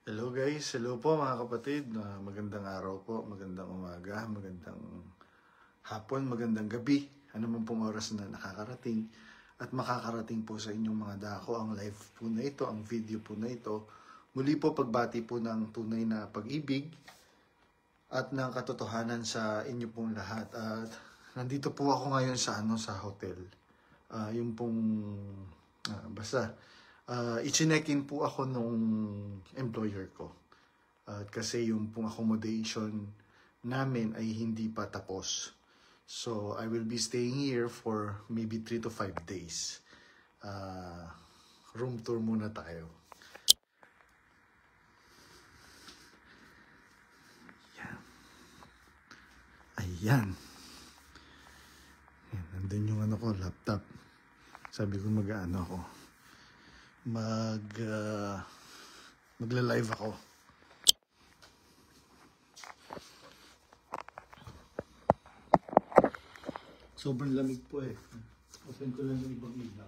Hello guys, hello po mga kapatid. Magandang araw po, magandang umaga, magandang hapon, magandang gabi. Ano man pong oras na nakakarating at makakarating po sa inyong mga dako ang live po na ito, ang video po na ito. Muli po pagbati po ng tunay na pag-ibig at ng katotohanan sa inyo pong lahat. At nandito po ako ngayon sa hotel. Yung pong i-check-in po ako nung employer ko. Kasi yung pong accommodation namin ay hindi pa tapos. So, I will be staying here for maybe 3 to 5 days. Room tour muna tayo. Ayan. Nandun yung laptop. Sabi ko mag-ano ako. Magla-live ako. Sobrang lamig po eh. Open ko lang yung ibang ilaw.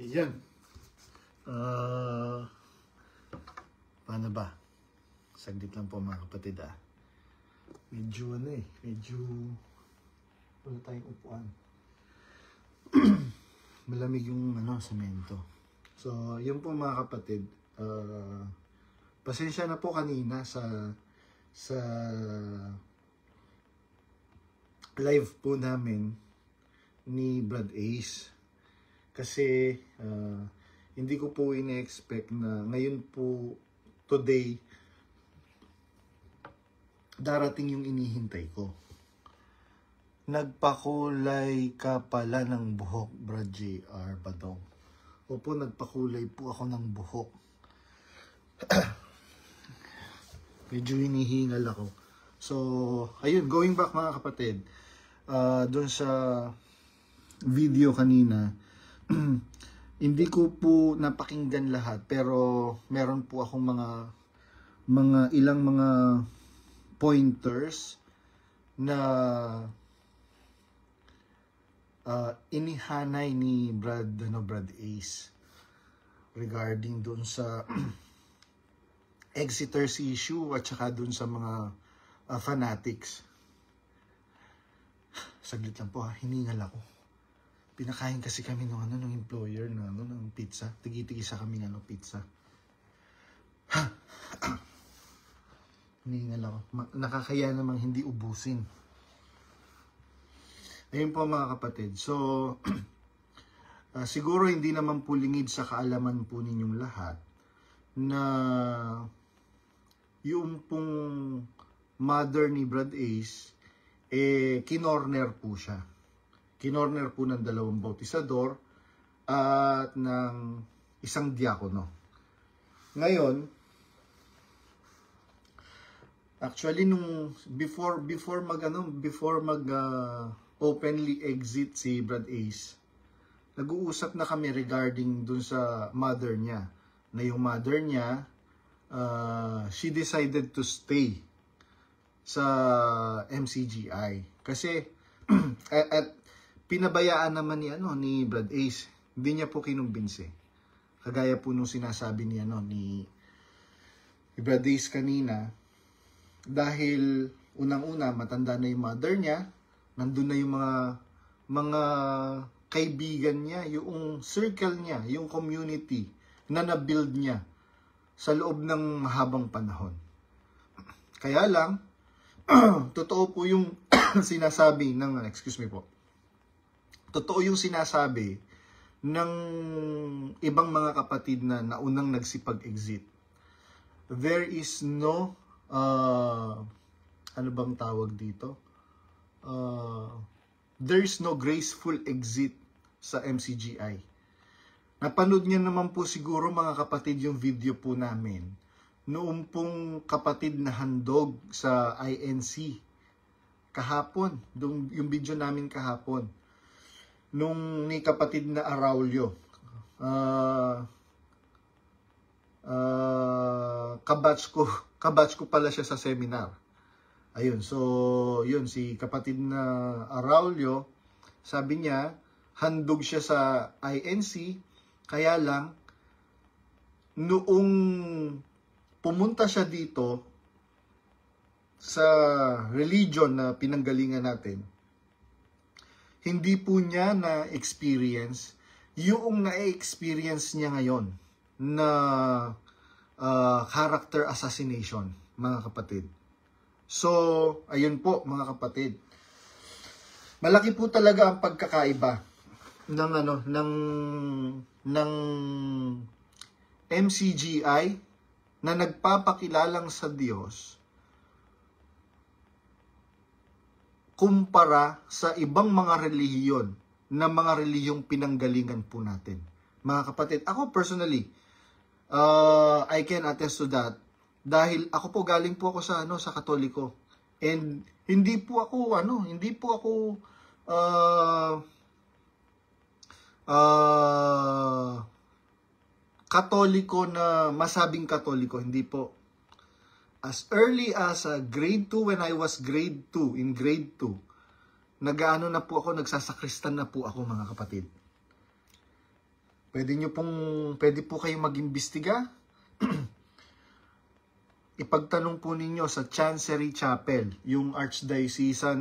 Ayan. Paano ba? Saglit lang po mga kapatid Medyo wala tayong upuan. Malamig yung semento. So, yun po mga kapatid. Pasensya na po kanina sa live po namin ni Brad Ace. Kasi hindi ko po ine-expect na ngayon po, today, darating yung inihintay ko. Nagpakulay ka pala ng buhok, Brad JR Badong. Opo, nagpakulay po ako ng buhok. Medyo hinihingal ako. So, ayun, going back mga kapatid, doon sa video kanina, hindi ko po napakinggan lahat, pero meron po akong ilang mga pointers na inihanay ni Brad Ace regarding doon sa Exeter's issue at saka doon sa mga fanatics. Saglit lang po hiningal ako. Pinakain kasi kami ng employer ng pizza. Tigi-tigisa kami pizza. Hiningal ako. Nakakaya namang hindi ubusin. Ayun po mga kapatid. So, siguro hindi naman po lingid sa kaalaman po ninyong lahat na yung pong mother ni Brad Ace, kinorner po siya. Kinorner po ng 2 bautisador at ng isang diakono. Ngayon, actually nung before mag openly exit si Brad Ace, nag-uusap na kami regarding dun sa mother niya. Na yung mother niya, she decided to stay sa MCGI kasi at pinabayaan naman ni Brad Ace. Hindi niya po kinumbinse. Kagaya po nung sinasabi ni Brad Ace kanina, dahil unang-una matanda na yung mother niya, nandun na yung mga kaibigan niya, yung circle niya, yung community na na-build niya sa loob ng mahabang panahon. Kaya lang, totoo po yung sinasabi ng, totoo yung sinasabi ng ibang mga kapatid na naunang nagsipag-exit. There is no, ano bang tawag dito? There is no graceful exit sa MCGI. Napanood niyo naman po siguro mga kapatid yung video po namin. Noong pong kapatid na handog sa INC kahapon, yung video namin kahapon. Nung ni kapatid na Araulio. kabatch ko pala siya sa seminar. Ayun, so yun, si kapatid na Araulio, sabi niya, handog siya sa INC, kaya lang, noong pumunta siya dito, sa religion na pinanggalingan natin, hindi po niya na-experience yung na-experience niya ngayon na character assassination, mga kapatid. So, ayun po, mga kapatid. Malaki po talaga ang pagkakaiba ng MCGI na nagpapakilalang sa Diyos kumpara sa ibang mga relihiyon na mga relihiyong pinanggalingan po natin. Mga kapatid, ako personally, I can attest to that dahil ako po galing po ako sa Katoliko. And hindi po ako Katoliko na masabing Katoliko, hindi po. As early as grade 2, when I was grade 2, in grade 2, nagsasakristan na po ako, mga kapatid. Pwede po kayong mag-imbestiga. Ipagtanong po ninyo sa Chancery Chapel, yung Archdiocesan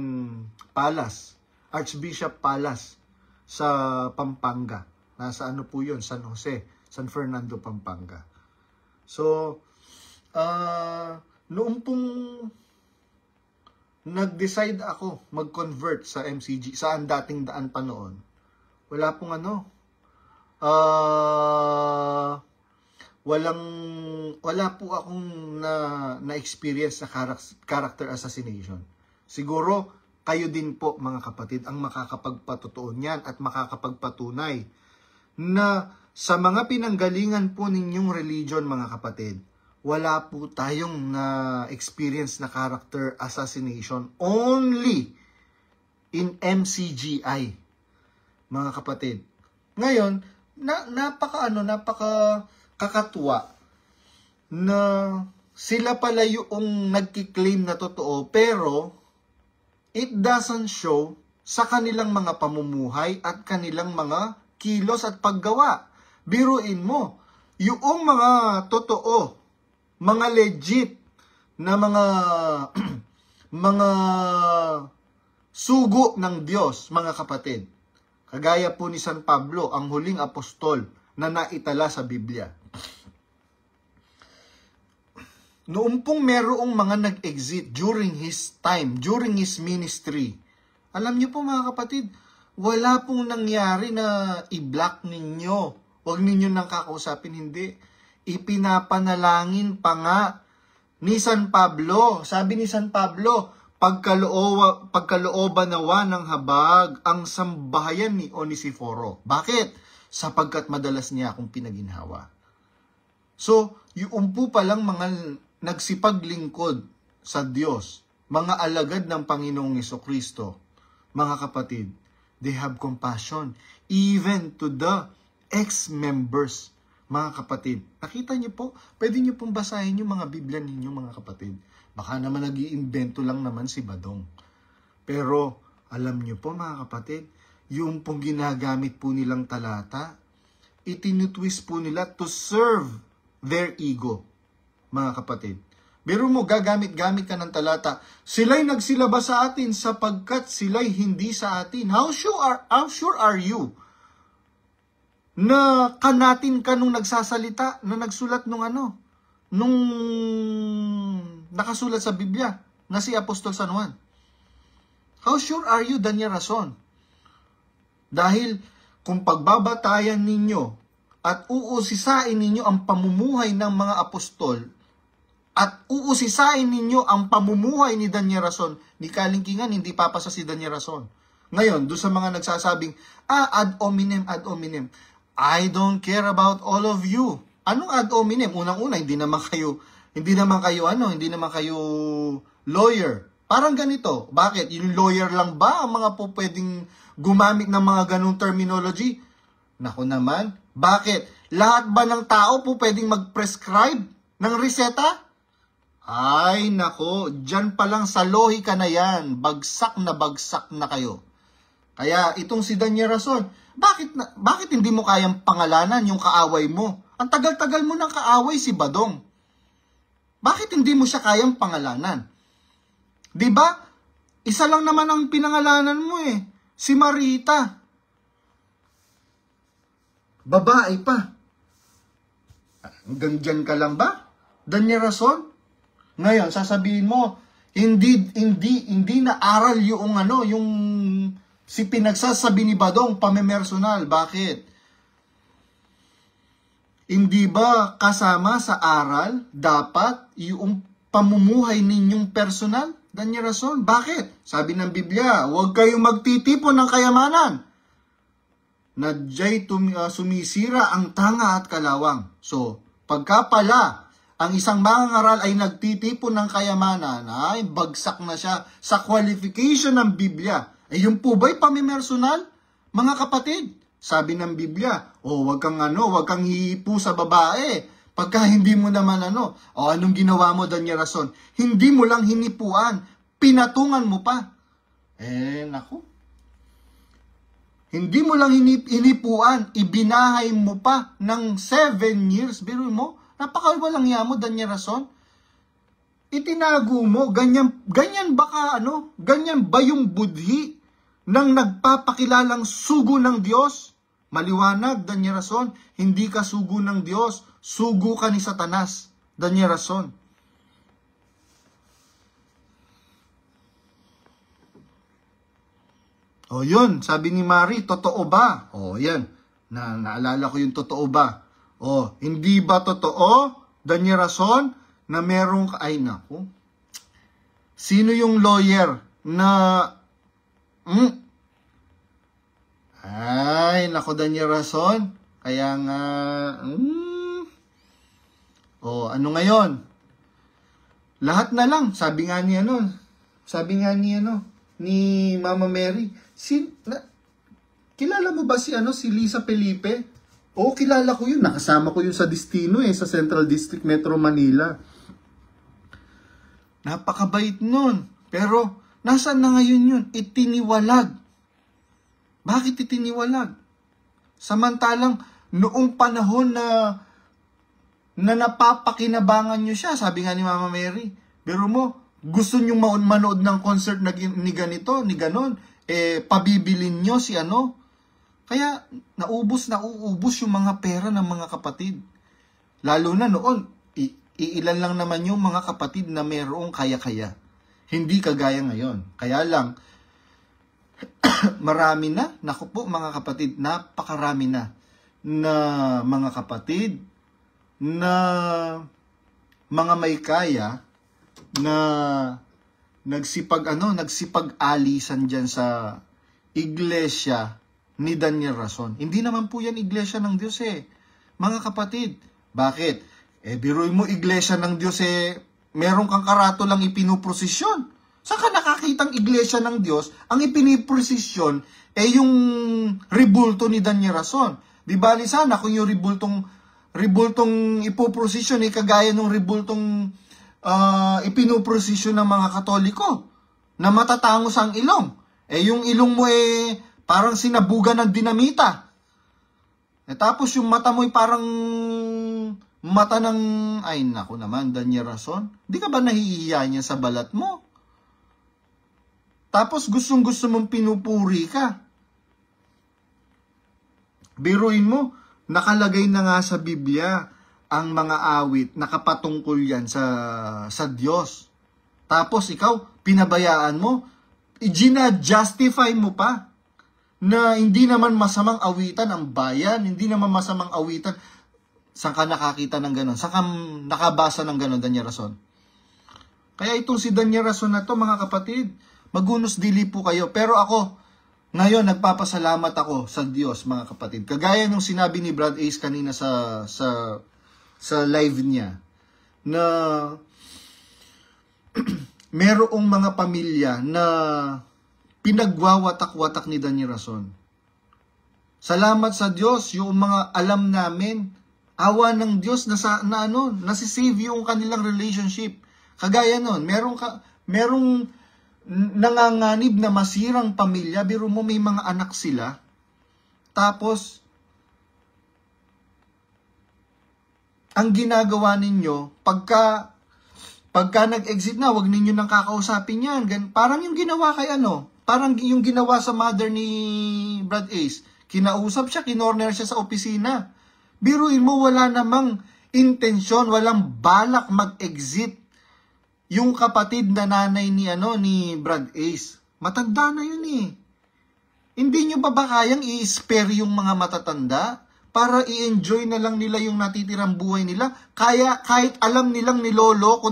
Palace, Archbishop Palace sa Pampanga. Nasa po yun, San Jose, San Fernando, Pampanga. So, noong pong nag-decide ako mag-convert sa MCG, sa dating daan pa noon, wala po akong na-experience na character assassination. Siguro, kayo din po, mga kapatid, ang makakapagpatotoo niyan at makakapagpatunay na sa mga pinanggalingan po ninyong religion, mga kapatid, wala po tayong na-experience na character assassination only in MCGI, mga kapatid. Ngayon, napaka kakatuwa na sila pala yung nagki-claim na totoo, pero it doesn't show sa kanilang mga pamumuhay at kanilang mga kilos at paggawa. Biruin mo, yung mga totoo, mga legit na mga sugo ng Diyos, mga kapatid. Kagaya po ni San Pablo, ang huling apostol na naitala sa Biblia. Noong pong merong mga nag-exit during his time, during his ministry, alam niyo po, mga kapatid, wala pong nangyari na i-block ninyo. Huwag ninyo nang kakausapin, hindi. Ipinapanalangin pa nga ni San Pablo. Sabi ni San Pablo, pagkalooban nawa ng habag ang sambahayan ni Onesiforo. Bakit? Sapagkat madalas niya akong pinaginhawa. So, yung po palang mga nagsipaglingkod sa Diyos, mga alagad ng Panginoong Jesucristo, mga kapatid, they have compassion even to the ex-members. Mga kapatid, nakita niyo po, pwede niyo pong basahin yung mga Biblia ninyo, mga kapatid. Baka naman nag-iimbento lang naman si Badong. Pero, alam niyo po, mga kapatid, yung pong ginagamit po nilang talata, itinutwist po nila to serve their ego, mga kapatid. Pero mo, gagamit-gamit ka ng talata, sila'y nagsilabas sa atin sapagkat sila'y hindi sa atin. How sure are you na kanatin ka nung nagsasalita, na nagsulat nung nakasulat sa Biblia, na si Apostol San Juan? How sure are you, Daniel Rason? Dahil kung pagbabatayan ninyo at uusisain ninyo ang pamumuhay ng mga apostol at uusisain ninyo ang pamumuhay ni Daniel Rason, ni kalingkingan, hindi papasa si Daniel Rason. Ngayon, doon sa mga nagsasabing, ad hominem, ad hominem. I don't care about all of you. Anong ad hominem? Unang-una, hindi naman kayo lawyer. Parang ganito. Bakit? Yung lawyer lang ba ang mga po pwedeng gumamit ng mga ganung terminology? Naku naman. Bakit? Lahat ba ng tao po pwedeng mag-prescribe ng reseta? Ay, nako, dyan pa lang sa lohika na yan, bagsak na kayo. Kaya itong si Danya Rason, bakit hindi mo kayang pangalanan yung kaaway mo? Ang tagal-tagal mo ng kaaway si Badong. Bakit hindi mo siya kayang pangalanan? 'Di ba? Isa lang naman ang pinangalanan mo eh, si Marita. Babae pa. Hanggang dyan ka lang ba? Danya Rason? Ngayon, sasabihin mo, hindi na aral yung yung si pinagsasabi ni Badong pamemersonal. Bakit? Hindi ba kasama sa aral dapat yung pamumuhay ninyong personal? Danya Rason, bakit? Sabi ng Biblia, huwag kayong magtitipon ng kayamanan. Nadya'y sumisira ang tanga at kalawang. So, pagka pala ang isang mangangaral ay nagtitipon ng kayamanan, ay bagsak na siya sa qualification ng Biblia. Eh yung po ba'y pamimersonal? Mga kapatid, sabi ng Biblia, wag kang hihipo sa babae. Pagka hindi mo naman anong ginawa mo, Danya Rason? Hindi mo lang hinipuan, pinatungan mo pa. Naku. Hindi mo lang hinipuan, ibinahay mo pa ng 7 years. Biro mo, napakawalang hiya mo, Danya Rason. Itinago mo, ganyan ba yung budhi ng nagpapakilalang sugo ng Diyos? Maliwanag, Danya Rason, hindi ka sugo ng Diyos, sugo ka ni Satanas, Danya Rason. Yun, sabi ni Mari, totoo ba? Yan, naalala ko yung totoo ba. Hindi ba totoo, Danya Rason, na merong, ay naku, sino yung lawyer na, ay, naku, Danya Rason, kaya nga, ano ngayon? Lahat na lang, sabi nga ni ni Mama Mary, kilala mo ba si Lisa Felipe? Kilala ko yun, nakasama ko yun sa Destino sa Central District Metro Manila. Napakabait nun, pero nasaan na ngayon yun? Itiniwalag. Bakit itiniwalag? Samantalang noong panahon na napapakinabangan nyo siya, sabi nga ni Mama Mary, pero mo, gusto nyo manood ng concert ni ganito, ni ganon, pabibilin nyo si Kaya nauubos yung mga pera ng mga kapatid. Lalo na noon, iilan lang naman yung mga kapatid na mayroong kaya-kaya. Hindi kagaya ngayon. Kaya lang, marami na, naku po mga kapatid, napakarami na mga kapatid na mga may kaya na nagsipag-alisan dyan sa iglesia ni Danya Rason. Hindi naman po yan iglesia ng Diyos mga kapatid. Bakit? Biruin mo iglesia ng Diyos meron kang karato lang ipinuprosesyon. Saan ka nakakitang iglesia ng Diyos, ang ipiniprosesyon yung ribulto ni Danya Rason. Di bali sana kung yung ribultong ipoprosesyon kagaya ng ribultong ipinuprosesyon ng mga Katoliko na matatangos ang ilong. Yung ilong mo parang sinabugan ng dinamita. Tapos yung mata mo parang mata ng, ay naku naman, Danya Rason. Di ka ba nahihiya niya sa balat mo? Tapos gustong-gusto mong pinupuri ka. Biruin mo, nakalagay na nga sa Biblia ang mga awit, nakapatungkol yan sa Diyos. Tapos ikaw, pinabayaan mo, gina-justify mo pa na hindi naman masamang awitan ang bayan, hindi naman masamang awitan. Saan ka nakakita ng gano'n? Saan ka nakabasa ng gano'n, Danya Rason? Kaya itong si Danya Rason na to, mga kapatid, magunos dili po kayo. Pero ako, ngayon, nagpapasalamat ako sa Diyos, mga kapatid. Kagaya nung sinabi ni Brad Ace kanina sa live niya, na merong mga pamilya na pinagwawatak-watak ni Danya Rason. Salamat sa Diyos, yung mga alam namin Awa ng Diyos nasisave yung kanilang relationship. Kagaya nun, merong nanganganib na masirang pamilya, biro mo may mga anak sila, tapos, ang ginagawa ninyo, pagka nag-exit na, wag ninyo nang kakausapin yan. Parang yung ginawa kay parang yung ginawa sa mother ni Brad Ace. Kinausap siya, kinorner siya sa opisina. Biruin mo, wala namang intensyon, walang balak mag-exit yung kapatid na nanay ni Brad Ace. Matanda na yun eh. Hindi nyo ba kayang i-spare yung mga matatanda para i-enjoy na lang nila yung natitirang buhay nila? Kaya kahit alam nilang niloloko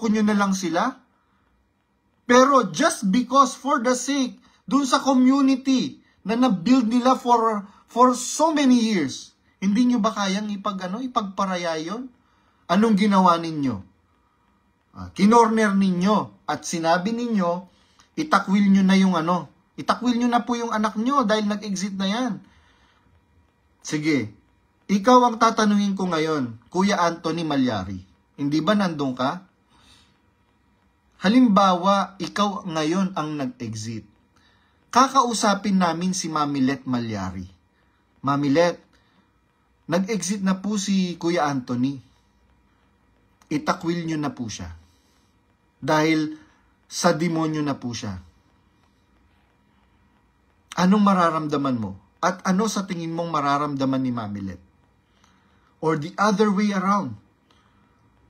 nyo na lang sila? Pero just because for the sake dun sa community na na-build nila for so many years, hindi nyo ba kayang ipagparaya yun? Anong ginawa ninyo? Kinorner ninyo at sinabi ninyo, itakwil nyo na itakwil nyo na po yung anak nyo dahil nag-exit na yan. Sige, ikaw ang tatanungin ko ngayon, Kuya Anthony Malyari. Hindi ba nandun ka? Halimbawa, ikaw ngayon ang nag-exit. Kakausapin namin si Mami Let Malyari. Mami Let, nag-exit na po si Kuya Anthony. Itakwil nyo na po siya. Dahil sa demonyo na po siya. Anong mararamdaman mo? At ano sa tingin mong mararamdaman ni Mami Let? Or the other way around.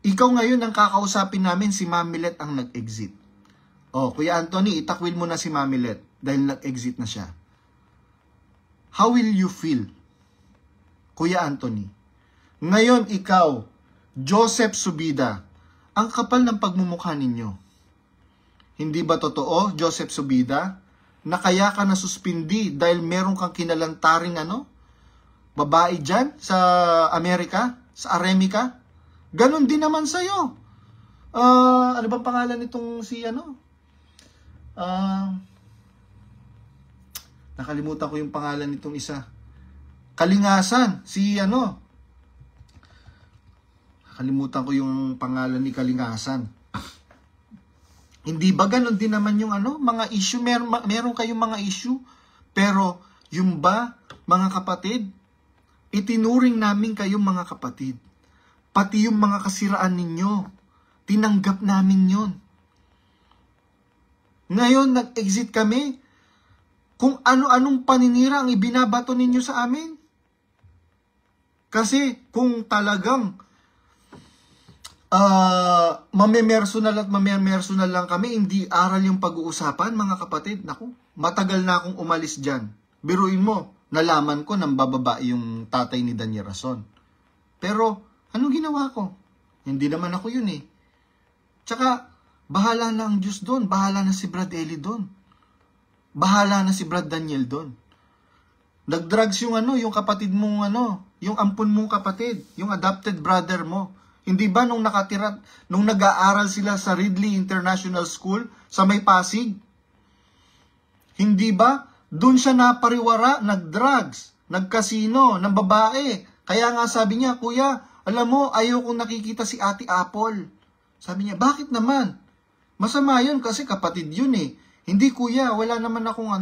Ikaw ngayon ang kakausapin namin, si Mami Let ang nag-exit. Kuya Anthony, itakwil mo na si Mami Let dahil nag-exit na siya. How will you feel, Kuya Anthony? Ngayon ikaw, Joseph Subida, ang kapal ng pagmumukha ninyo. Hindi ba totoo, Joseph Subida, na kaya ka nasuspindi dahil meron kang kinalantaring babae dyan sa Amerika, sa Aremica? Ganon din naman sa'yo. Ano bang pangalan nitong nakalimutan ko yung pangalan nitong isa. Kalingasan, nakalimutan ko yung pangalan ni Kalingasan. Hindi ba ganon din naman yung mga issue? Meron kayong mga issue. Pero yung ba, mga kapatid, itinuring namin kayong mga kapatid. Pati yung mga kasiraan ninyo, tinanggap namin yon. Ngayon, nag-exit kami. Kung ano-anong paninira ang ibinabato ninyo sa amin. Kasi kung talagang mamemersonal lang kami, hindi aral yung pag-uusapan, mga kapatid. Naku, matagal na akong umalis dyan. Biruin mo, nalaman ko nang bababa yung tatay ni Daniel Rason. Pero, anong ginawa ko? Hindi naman ako yun eh. Tsaka, bahala na ang Diyos doon. Bahala na si Brad Eli doon. Bahala na si Brad Daniel doon. Nag-drugs yung yung kapatid mong yung ampun mong kapatid, yung adopted brother mo. Hindi ba nung nag-aaral sila sa Ridley International School sa May Pasig? Hindi ba doon siya napariwara, nag-drugs, nag-casino, ng babae? Kaya nga sabi niya, Kuya, alam mo, ayaw kong nakikita si Ate Apple. Sabi niya, bakit naman? Masama yun kasi kapatid yun eh. Hindi Kuya, wala naman akong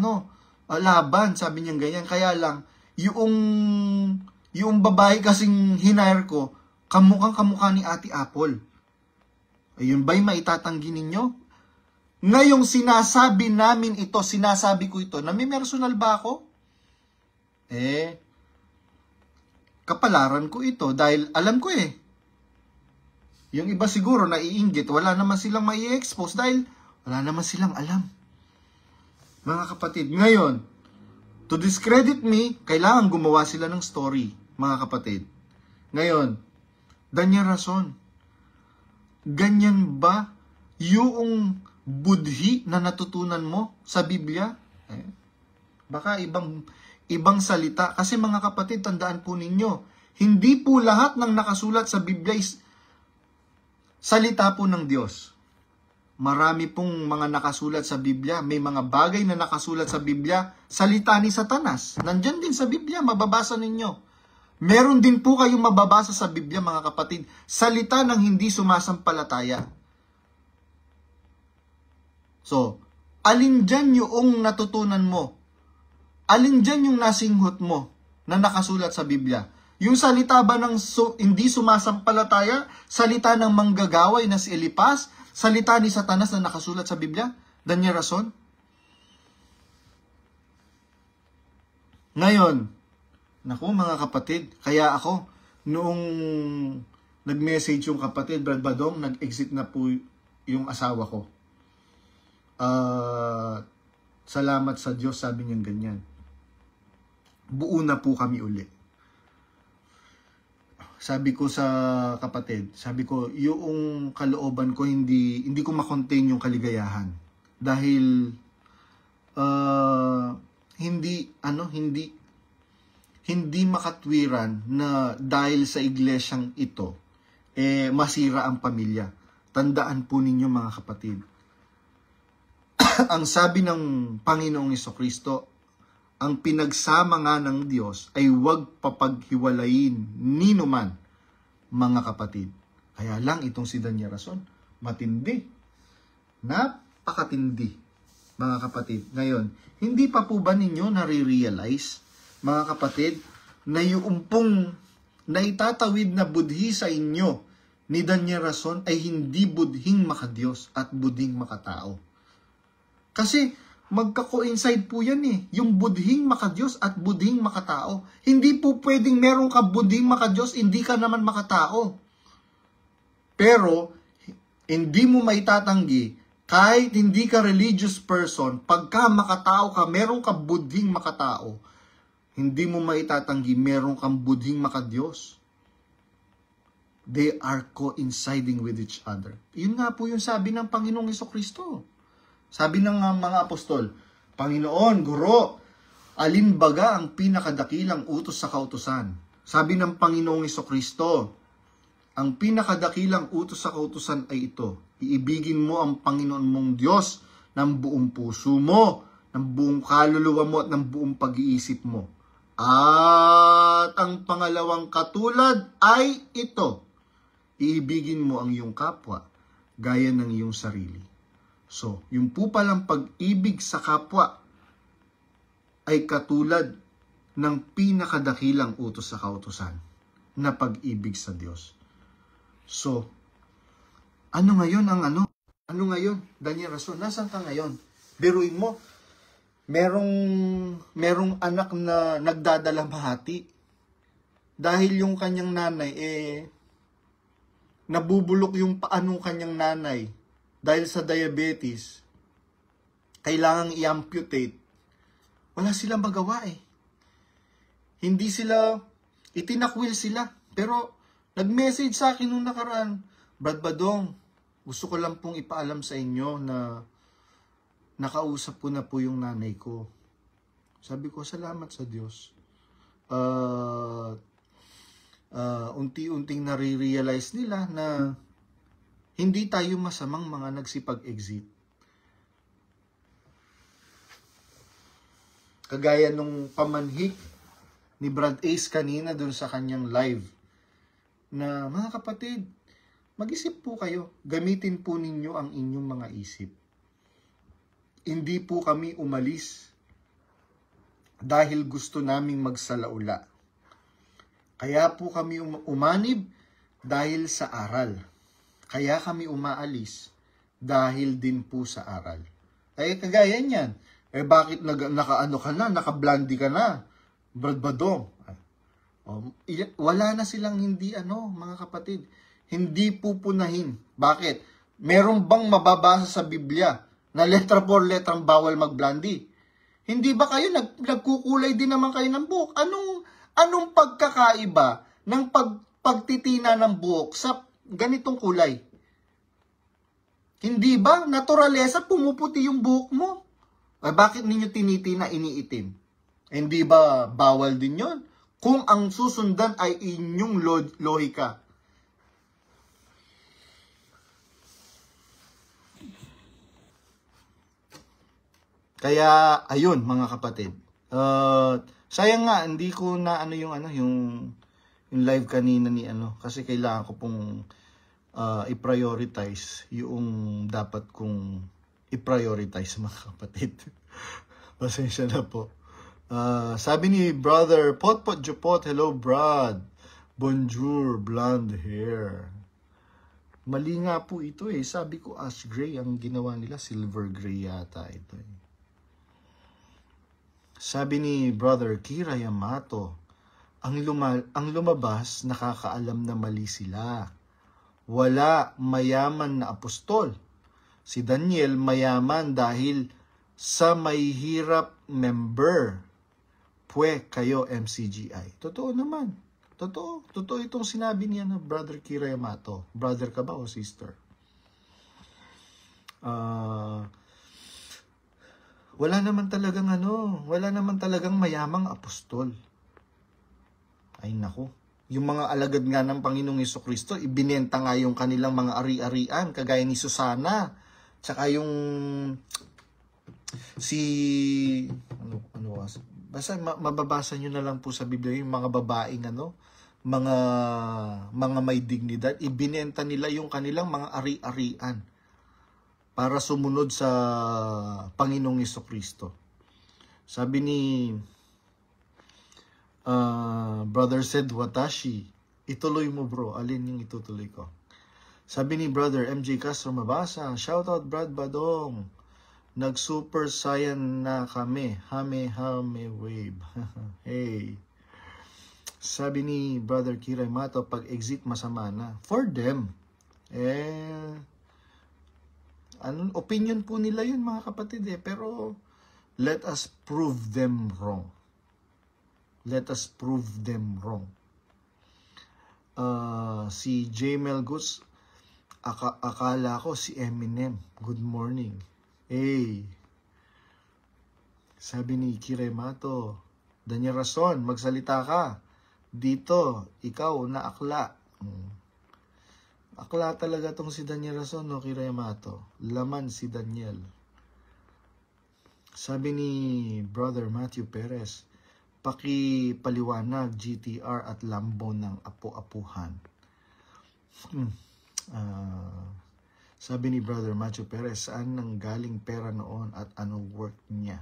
laban, sabi niya ganyan. Kaya lang, yung babae kasing hinire ko, kamukha ni Ate Apple. Ayun ba'y maitatanggi ninyo? Ngayong sinasabi ko ito, nami-personal ba ako? Kapalaran ko ito dahil alam ko eh. Yung iba siguro naiinggit, wala naman silang mai-expose dahil wala naman silang alam. Mga kapatid, ngayon, to discredit me, kailangan gumawa sila ng story, mga kapatid. Ngayon, Daniel Rason, ganyan ba yung budhi na natutunan mo sa Biblia? Baka ibang salita. Kasi mga kapatid, tandaan po ninyo, hindi po lahat ng nakasulat sa Biblia is salita po ng Diyos. Marami pong mga nakasulat sa Biblia. May mga bagay na nakasulat sa Biblia, salita ni Satanas. Nandyan din sa Biblia, mababasa ninyo. Meron din po kayong mababasa sa Biblia, mga kapatid, salita ng hindi sumasampalataya. So, alin dyan yung natutunan mo? Alin dyan yung nasinghot mo na nakasulat sa Biblia? Yung salita ba ng hindi sumasampalataya? Salita ng manggagaway na si Elipas? Salita ni Satanas na nakasulat sa Biblia? Daniel Rason? Ngayon, naku mga kapatid, kaya ako, noong nag-message yung kapatid, Brad Badong, nag-exit na po yung asawa ko. Salamat sa Diyos, sabi niya ganyan. Buo na po kami uli. Sabi ko sa kapatid, sabi ko, yung kalooban ko, hindi ko makontain yung kaligayahan. Dahil, hindi makatwiran na dahil sa iglesyang ito, masira ang pamilya. Tandaan po ninyo mga kapatid. Ang sabi ng Panginoong Jesucristo, ang pinagsama nga ng Diyos ay huwag papaghiwalayin ninuman, mga kapatid. Kaya lang itong si Daniel Rason, matindi. Napakatindi, mga kapatid. Ngayon, hindi pa po ba ninyo nare-realize, mga kapatid, na yung pong naitatawid na budhi sa inyo ni Daniel Rason ay hindi budhing makadiyos at budhing makatao. Kasi magka-coincide po yan yung budhing makadiyos at budhing makatao. Hindi po pwedeng meron ka budhing makadiyos, hindi ka naman makatao. Pero, hindi mo maitatanggi, kahit hindi ka religious person, pagka makatao ka, meron ka budhing makatao, hindi mo maitatanggi, meron kang budhing makadiyos. They are coinciding with each other. Yun nga po yung sabi ng Panginoong Jesucristo. Sabi ng mga apostol, Panginoon, Guro, alin baga ang pinakadakilang utos sa kautusan? Sabi ng Panginoong Jesucristo, ang pinakadakilang utos sa kautusan ay ito. Iibigin mo ang Panginoon mong Diyos ng buong puso mo, ng buong kaluluwa mo at ng buong pag-iisip mo. At ang pangalawang katulad ay ito. Iibigin mo ang iyong kapwa, gaya ng iyong sarili. So, yung po palang pag-ibig sa kapwa ay katulad ng pinakadakilang utos sa kautusan na pag-ibig sa Diyos. So, ano ngayon ang ano? Ano ngayon? Daniel Rason, nasan ka ngayon? Biruin mo, merong anak na nagdadalamhati dahil yung kanyang nanay nabubulok yung paanong kanyang nanay dahil sa diabetes, kailangang i-amputate. Wala silang magawa Hindi sila, itinakwil sila. Pero, nag-message sa akin nung nakaraan, Brad Badong, gusto ko lang pong ipaalam sa inyo na nakausap ko na po yung nanay ko. Sabi ko, salamat sa Diyos. Unti-unting nare-realize nila na hindi tayo masamang mga nagsipag-exit. Kagaya nung pamanhik ni Brad Ace kanina dun sa kanyang live, na mga kapatid, mag-isip po kayo, gamitin po ninyo ang inyong mga isip. Hindi po kami umalis dahil gusto naming magsalaula. Kaya po kami umanib dahil sa aral. Kaya kami umaalis dahil din po sa aral. Kagaya niyan. Bakit naka-ano ka na, naka-blondie ka na, Brad Badong? Wala na silang hindi mga kapatid. Hindi pupunahin. Bakit? Meron bang mababasa sa Biblia na letra por letrang bawal mag-blondie? Hindi ba kayo nagkukulay din naman kayo ng buhok? Anong pagkakaiba ng pagtitina ng buhok sa ganitong kulay? Hindi ba naturalesa pumuputi yung buhok mo? Bakit ninyo tinitina iniitim? Hindi ba bawal din yon? Kung ang susundan ay inyong lohika. Kaya ayun mga kapatid. Sayang nga hindi ko na yung yung live kanina ni ano, kasi kailangan ko pong i-prioritize yung dapat kong i-prioritize mga kapatid. Pasensya na po. Sabi ni Brother Potpot Jupot, hello Brad. Bonjour, blonde hair. Mali nga po ito eh. Sabi ko ash gray, ang ginawa nila silver gray yata ito eh. Sabi ni Brother Kira Yamato, ang lumabas nakakaalam na mali sila. Wala mayaman na apostol. Si Daniel mayaman dahil sa may hirap member. Pwe kayo MCGI. Totoo naman. Totoo itong sinabi niya na Brother Kira Yamato. Brother ka ba o sister? Wala naman talagang mayamang apostol. Ay nako. Yung mga alagad nga ng Panginoong Hesukristo, ibinenta nga yung kanilang mga ari-arian, kagaya ni Susana, tsaka yung basta mababasa nyo na lang po sa Biblia yung mga babaeng mga may dignidad, ibinenta nila yung kanilang mga ari-arian para sumunod sa Panginoong Hesukristo. Sabi ni Brother said Watashi, ituloy mo bro, alin yung itutuloy ko? Sabi ni Brother MJ Castro Mabasa, shoutout Brad Badong, nag super saiyan na kami, hame wave. Hey. Sabi ni Brother Kira Yamato, pag exit masama na for them. Opinion po nila yun mga kapatid eh, pero let us prove them wrong. Let us prove them wrong. Si Jamel Goods, akala ko si Eminem. Good morning. Hey. Sabi ni Kira Yamato, Daniel Rason, magsalita ka. Dito, ikaw na akla. Akla talaga tong si Daniel Rason, no, Kira Yamato. Laman si Daniel. Sabi ni Brother Matthew Perez, pakipaliwanag GTR at Lambo ng apo-apuhan. Sabi ni Brother Matthew Perez, saan nang galing pera noon at anong work niya?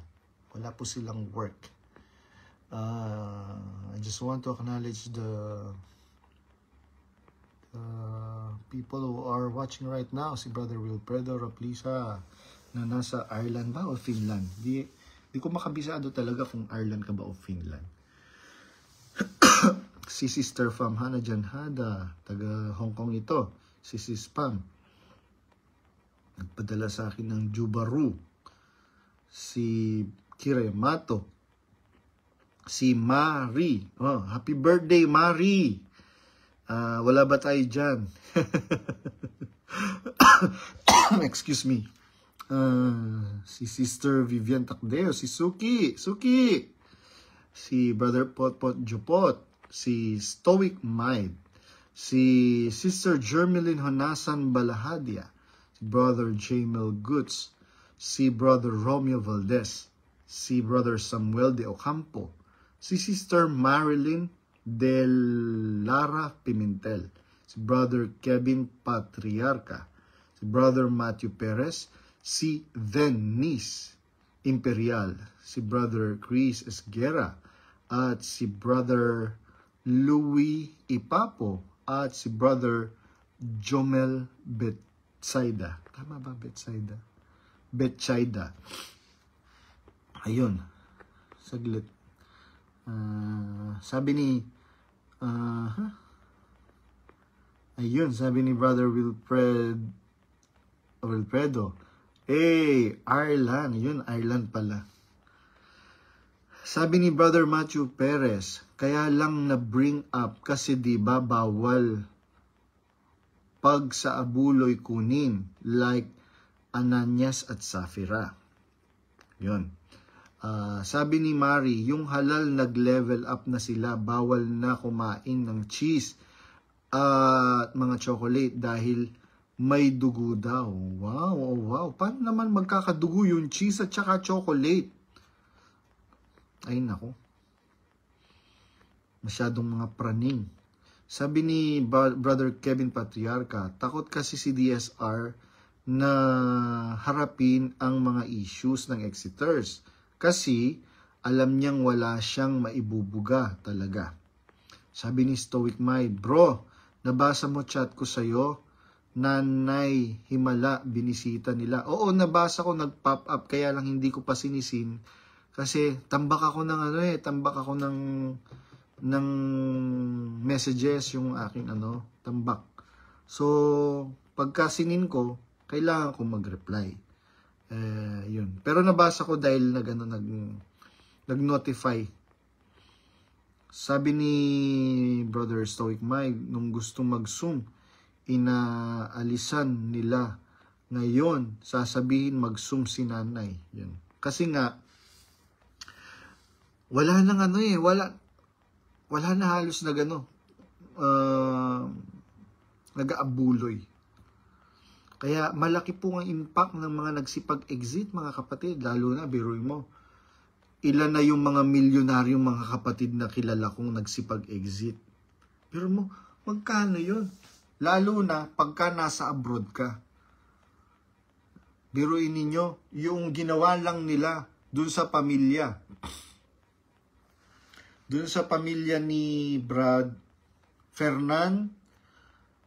Wala po silang work. I just want to acknowledge the people who are watching right now. Si Brother Wilfredo Raplisa na nasa Ireland ba o Finland? Di ko makabisado talaga kung Ireland ka ba o Finland. Si Sister Fam Hana Janhada, taga Hong Kong ito. Si Sis Pam, nagpadala sa akin ng Jubaru. Si Kira Yamato. Si Marie. Oh, happy birthday, Marie. Wala ba tayo dyan? Excuse me. Si Sister Vivian Takdeo, si Suki, si Brother Potpot Jupot, si Stoic Mind, si Sister Jermeline Honasan Balahadia, si Brother Jamel Goods, si Brother Romeo Valdez, si Brother Samuel de Ocampo, si Sister Marilyn Del Lara Pimentel, si Brother Kevin Patriarca, si Brother Matthew Perez, si Denise Imperial, si Brother Chris Esguera, at si Brother Louis Ipapo, at si Brother Jomel Betsaida. Tama ba Betsaida? Betsaida. Ayun. Saglit. Sabi ni ayun, sabi ni Brother Wilfredo, Ireland. Yun, Ireland pala. Sabi ni Brother Matthew Perez, kaya lang na-bring up kasi di ba bawal pag sa abuloy kunin like Ananias at Safira. Yun. Sabi ni Mari, yung halal nag-level up na sila, bawal na kumain ng cheese at mga chocolate dahil may dugo daw. Wow. Paano naman magkakadugo yung cheese at saka chocolate? Ay nako. Masyadong mga praning Sabi ni Brother Kevin Patriarca, takot kasi si DSR na harapin ang mga issues ng exiters kasi alam niyang wala siyang maibubuga talaga. Sabi ni Stoic Mind, bro, nabasa mo chat ko sa'yo, Nanay Himala, binisita nila. Oo, nabasa ko, nag-pop up, kaya lang hindi ko pa sinisin kasi tambak ako ng messages yung aking tambak. So, pagka sinin ko, kailangan ko mag-reply. Yun. Pero nabasa ko dahil nag-notify. Sabi ni Brother Stoic Mike, nung gustong mag-zoom, inaalisan nila. Ngayon, sasabihin mag-zoom si nanay. Yun. Kasi nga, wala nang wala na halos na nag-aabuloy. Kaya malaki po ang impact ng mga nagsipag-exit, mga kapatid. Lalo na, biruin mo, ilan na yung mga milyonaryong mga kapatid na kilala kong nagsipag-exit. Pero mo, magkano yun? Lalo na pagka nasa abroad ka. Biruin ninyo, yung ginawa lang nila dun sa pamilya. Dun sa pamilya ni Brad Fernan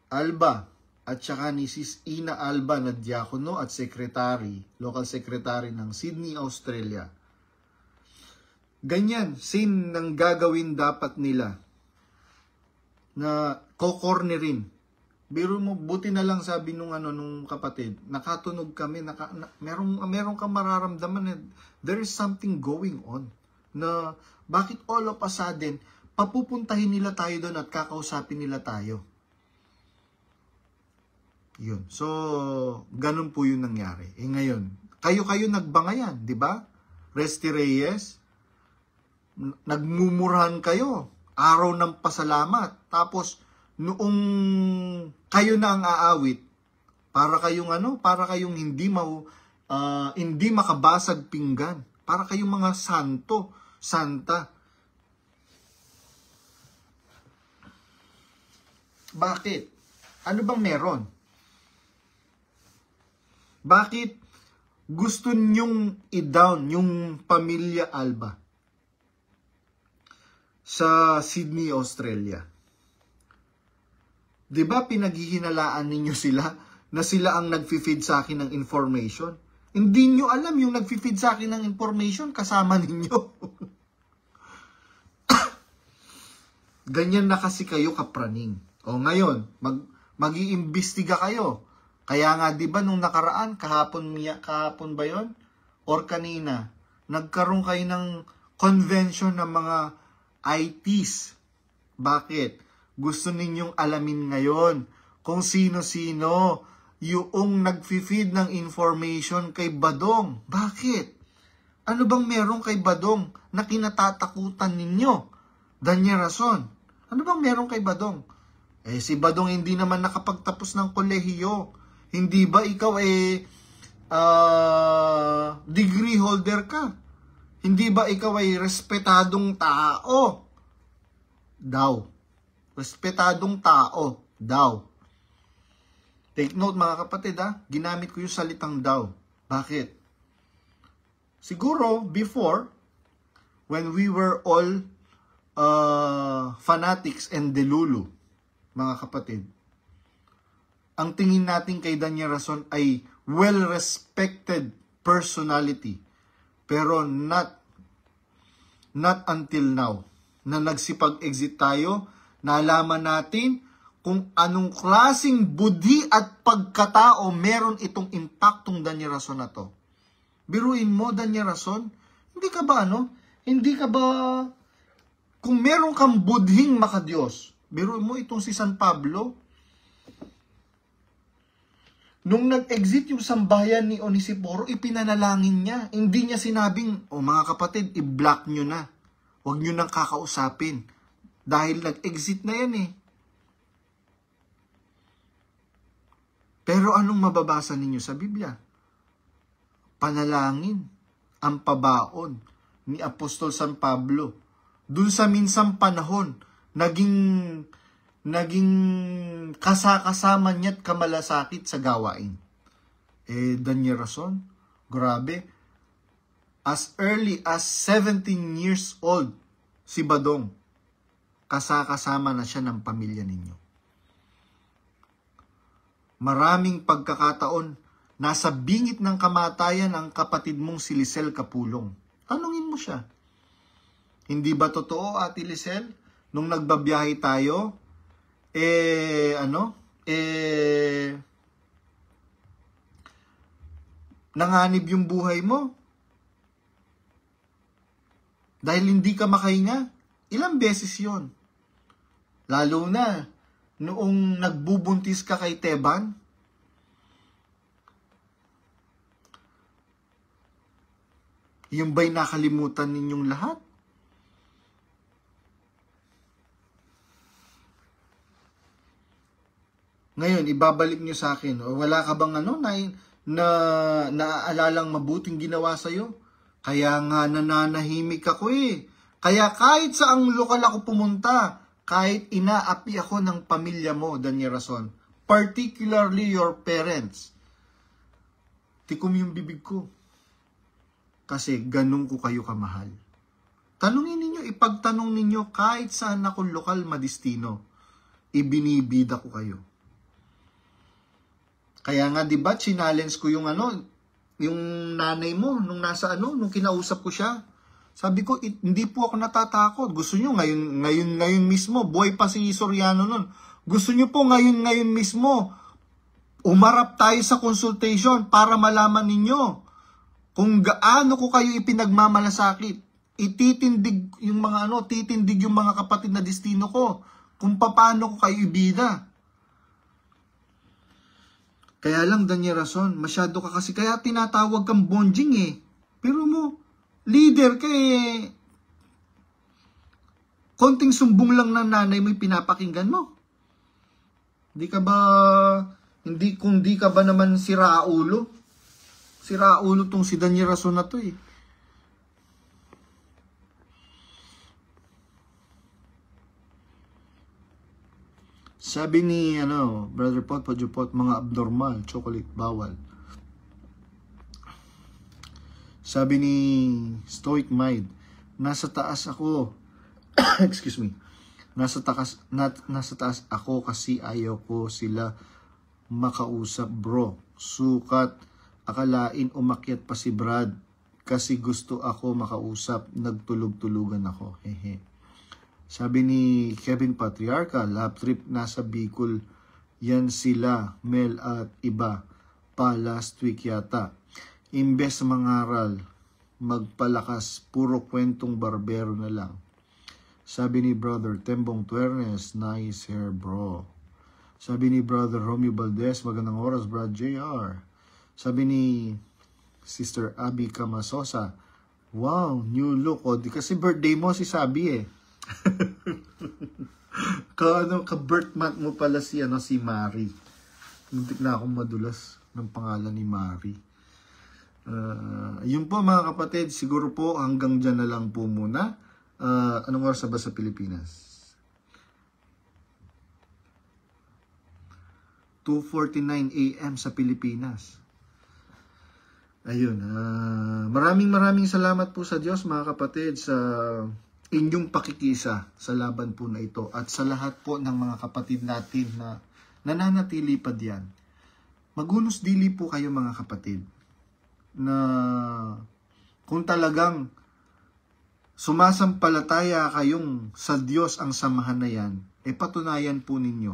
Alba at saka ni Sis Ina Alba na diakono at secretary, local secretary ng Sydney, Australia. Ganyan, sin ng gagawin dapat nila na kokornerin. Biro mo, buti na lang sabi nung kapatid, nakatunog kami, meron kang mararamdaman, there is something going on. Na bakit all of a sudden, papupuntahin nila tayo doon at kakausapin nila tayo. Yun. So, ganun po yung nangyari. Ngayon, kayo nagbangayan, di ba? Resty Reyes, nagmumurahan kayo, araw ng pasalamat. Tapos, noong kayo na ang aawit, para kayong hindi makabasag pinggan, para kayong mga santa. Bakit? Ano bang meron? Bakit gusto nyong i-down yung pamilya Alba sa Sydney, Australia? Diba pinaghihinalaan ninyo sila na sila ang nag-feed sa akin ng information? Hindi nyo alam yung nag-feed sa akin ng information kasama ninyo. Ganyan na kasi kayo kapraning. O ngayon, mag-iimbestiga kayo. Kaya nga 'di ba nung nakaraan, kahapon ba 'yon? Or kanina, nagkaroon kayo ng convention ng mga ITs. Bakit? Gusto ninyong alamin ngayon kung sino-sino yung nag-feed ng information kay Badong. Bakit? Ano bang meron kay Badong na kinatatakutan ninyo? Danya rason. Ano bang meron kay Badong? Si Badong hindi naman nakapagtapos ng kolehiyo. Hindi ba ikaw degree holder ka? Hindi ba ikaw ay respetadong tao? Daw. Respetadong tao. Daw. Take note mga kapatid ginamit ko yung salitang daw. Bakit? Siguro before, when we were all fanatics and delulu, mga kapatid, ang tingin natin kay Danya Rason ay well-respected personality. Pero not until now. Na nagsipag-exit tayo, nalaman natin kung anong klaseng budhi at pagkatao meron itong impactong Danya Rason na to. Biruin mo, Danya Rason, hindi ka ba kung meron kang budhing makadiyos, biruin mo itong si San Pablo, nung nag-exit yung sambayan ni Onesiforo, ipinanalangin niya. Hindi niya sinabing, mga kapatid, i-block nyo na. Huwag nyo nang kakausapin. Dahil nag-exit na yan Pero anong mababasa ninyo sa Biblia? Panalangin, ang pabaon ni Apostol San Pablo. Dun sa minsang panahon, naging naging kasakasama niya't kamalasakit sa gawain. Daniel Rason, grabe. As early as 17 years old, si Badong, kasakasama na siya ng pamilya ninyo. Maraming pagkakataon, nasa bingit ng kamatayan ang kapatid mong si Lisel Kapulong. Tanungin mo siya. Hindi ba totoo, Ate Lisel, nung nagbabiyahe tayo, nanganib yung buhay mo? Dahil hindi ka makahinga? Ilang beses yon? Lalo na, noong nagbubuntis ka kay Teban, yung ba'y nakalimutan ninyong lahat? Ngayon, ibabalik nyo sa akin, wala ka bang naaalalang mabuting ginawa sa'yo? Kaya nga nananahimik ako Kaya kahit saang lokal ako pumunta, kahit inaapi ako ng pamilya mo, Daniel Rason, particularly your parents, tikom yung bibig ko. Kasi ganun ko kayo kamahal. Tanungin ninyo, ipagtanong ninyo kahit saan ako lokal madistino, ibinibida ko kayo. Kaya nga, di ba, challenge ko yung yung nanay mo, nung kinausap ko siya. Sabi ko, hindi po ako natatakot. Gusto nyo ngayon mismo, buhay pa si Soriano nun. Gusto nyo po ngayon mismo, umarap tayo sa consultation para malaman ninyo kung gaano ko kayo ipinagmamalasakit. Ititindig yung titindig yung mga kapatid na destino ko, kung paano ko kayo ibida. Kaya lang, Daniel Rason, masyado ka kasi, kaya tinatawag kang bonjing Pero mo, leader ka konting sumbong lang ng nanay mo pinapakinggan mo. Kung di ka ba naman siraulo? Siraulo tong si Daniel Rason na to Sabi ni, Brother Pot, Pajupot, mga abnormal, chocolate, bawal. Sabi ni Stoic Mind, nasa taas ako, excuse me, nasa taas ako kasi ayaw ko sila makausap, bro. Sukat, akalain umakyat pa si Brad kasi gusto ako makausap, nagtulog-tulugan ako, hehe. Sabi ni Kevin Patriarca, lab trip nasa Bicol, yan sila, Mel at iba pa last week yata. Imbes mangaral, magpalakas, puro kwentong barbero na lang. Sabi ni Brother Tembong Tuernes, nice hair bro. Sabi ni Brother Romeo Valdez, magandang oras Brad JR. Sabi ni Sister Abby Camasosa, wow, new look. Kasi birthday mo si Sabi ka-birth month mo pala si Mari. Muntik na akong madulas ng pangalan ni Mari. Yun po mga kapatid, siguro po hanggang dyan na lang po muna. Anong oras ba sa Pilipinas? 2:49 AM sa Pilipinas. Ayun, maraming salamat po sa Diyos mga kapatid sa inyong pakikisa sa laban po na ito at sa lahat po ng mga kapatid natin na nananatili pa diyan. Magunos dili po kayo mga kapatid na kung talagang sumasampalataya kayong sa Diyos ang samahan na yan, patunayan po ninyo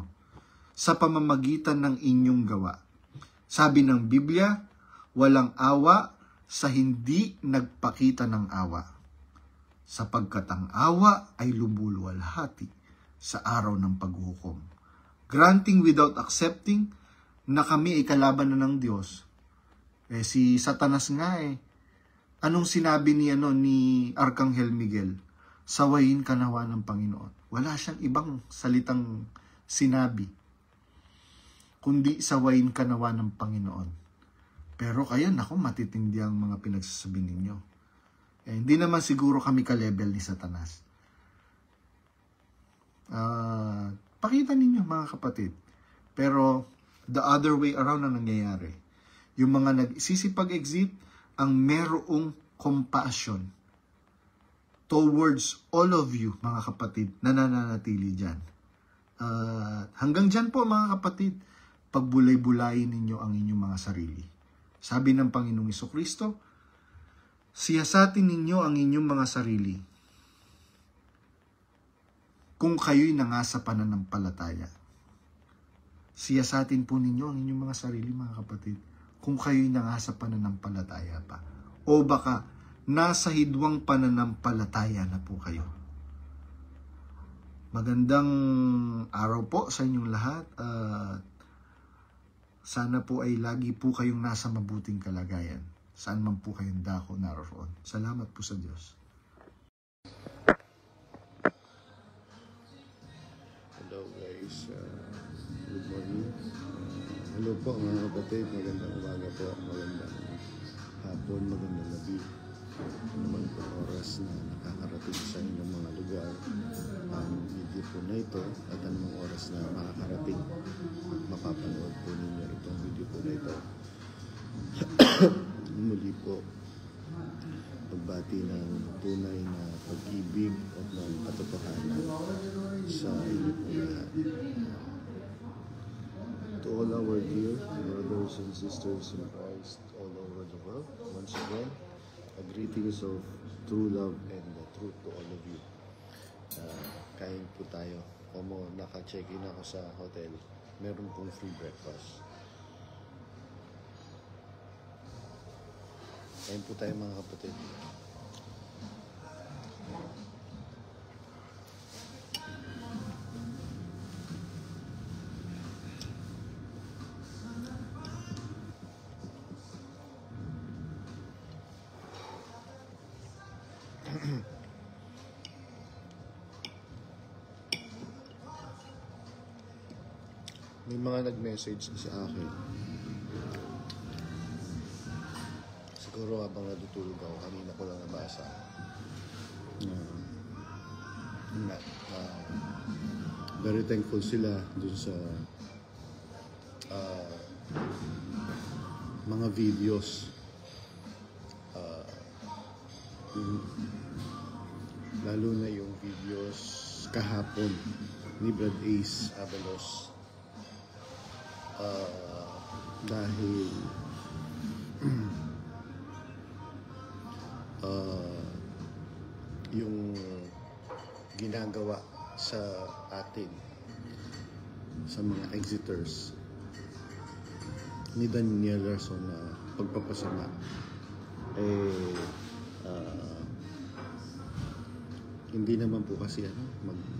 sa pamamagitan ng inyong gawa. Sabi ng Biblia, walang awa sa hindi nagpakita ng awa, sapagkat ang awa ay lumuluwalhati sa araw ng paghukom. Granting without accepting na kami ay kalaban na ng Diyos. Si Satanas nga anong sinabi ni Arkanghel Miguel? Sawayin ka nawa ng Panginoon. Wala siyang ibang salitang sinabi, kundi sawayin ka nawa ng Panginoon. Pero kaya matitindi ang mga pinagsasabi ninyo. Hindi naman siguro kami ka-level ni Satanas. Makita ninyo mga kapatid. Pero the other way around ang nangyayari. Yung mga nagsisipag-exit ang merong compassion towards all of you mga kapatid na nananatili dyan. Hanggang dyan po mga kapatid, pagbulay-bulayin ninyo ang inyong mga sarili. Sabi ng Panginoong Jesucristo, siyasatin ninyo ang inyong mga sarili kung kayo'y nangasa pananampalataya. Siyasatin po ninyo ang inyong mga sarili mga kapatid kung kayo'y nangasa pananampalataya pa. O baka nasa hidwang pananampalataya na po kayo. Magandang araw po sa inyong lahat. Sana po ay lagi po kayong nasa mabuting kalagayan. Saan man po kayong dako naroon. Salamat po sa Diyos. Hello guys, good morning. Hello po mga kapatid, magandang umaga po, magandang hapon, magandang gabi. Naman po oras na nakakarating sa inyong mga lugar ang video po na ito at anong oras na makakarating at mapapanood po ninyo itong video po na ito. Muli po, pagbati ng tunay na pag-ibig at ng katotohanan sa inyo po lahat. To all our dear brothers and sisters in Christ all over the world, once again, a greetings of true love and truth to all of you. Kain po tayo. Como naka-check-in ako sa hotel, meron pong free breakfast. Kain po tayo mga kapatid. May mga nag-message sa akin. Siguro habang natutulog ako, kanina ko lang nabasa. Very thankful sila dun sa mga videos. Lalo na yung videos kahapon ni Brad Ace Avalos. Dahil yung ginagawa sa atin sa mga exiters ni Daniel Larson na pagpapasama hindi naman po kasi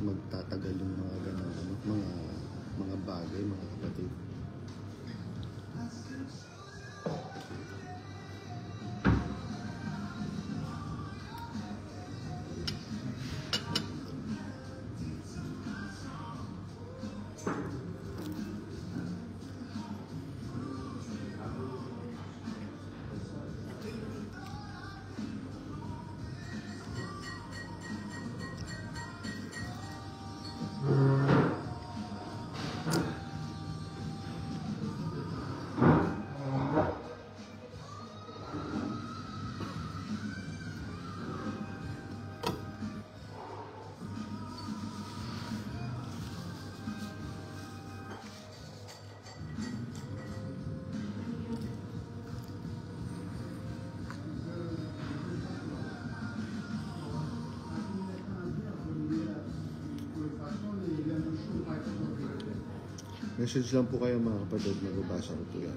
magtatagal yung mga ganang mga bagay mga kapatid. Message lang po kayo mga kapatid, magbabasa ko po yan.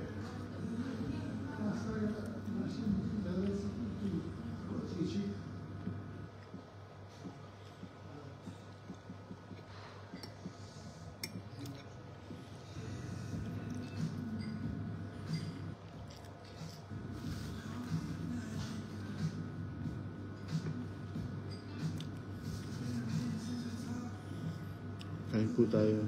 Kain po tayo.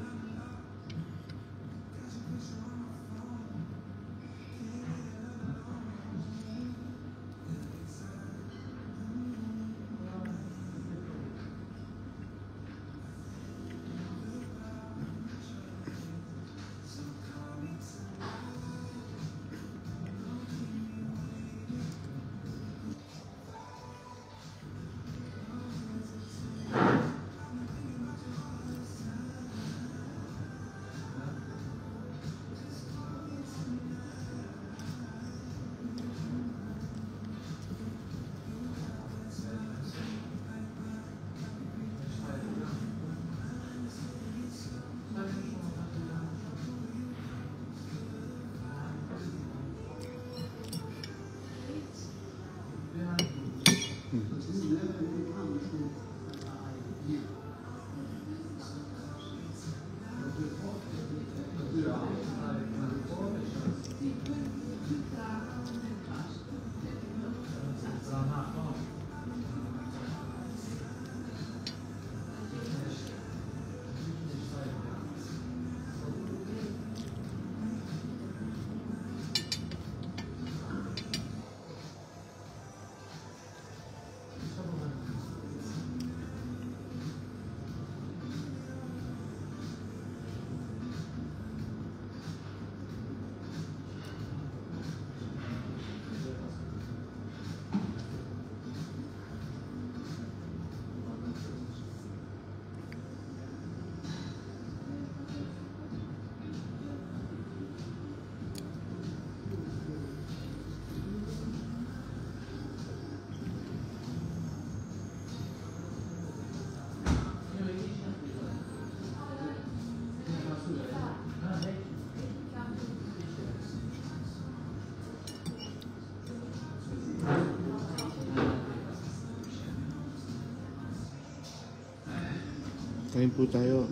Kain po tayo.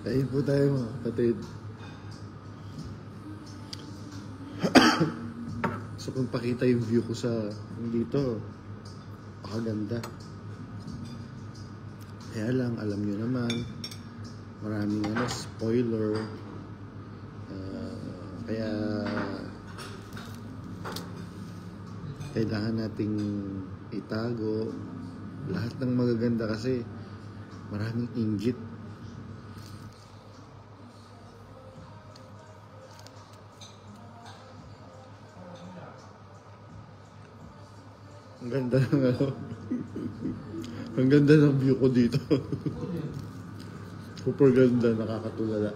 Kain po tayo mga kapatid. So kung pakita yung view ko sa dito, pakaganda. Kaya lang, alam nyo naman, maraming spoiler. Kaya kailangan nating itago lahat ng magaganda kasi maraming inggit. Ang ganda ng ang ganda ng view ko dito. Super ganda, nakakatulala.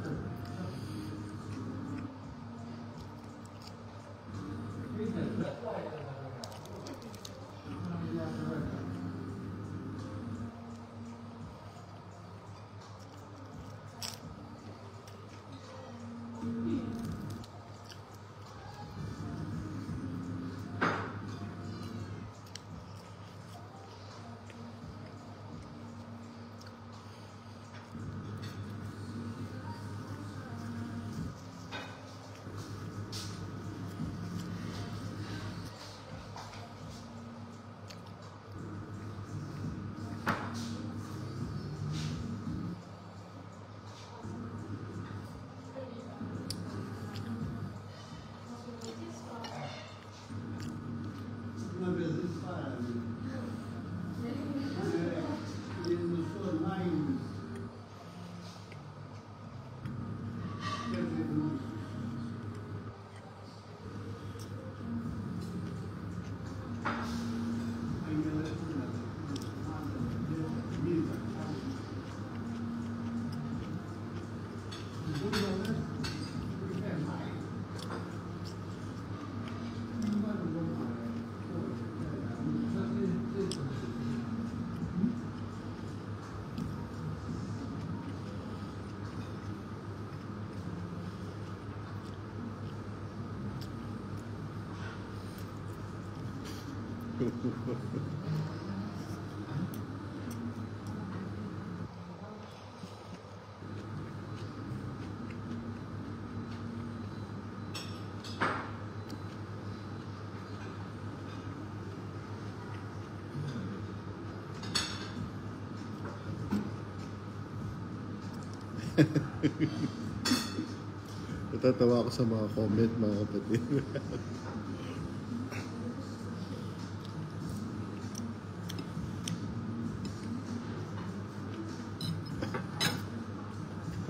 Natatawa ako sa mga comment, mga kapatid.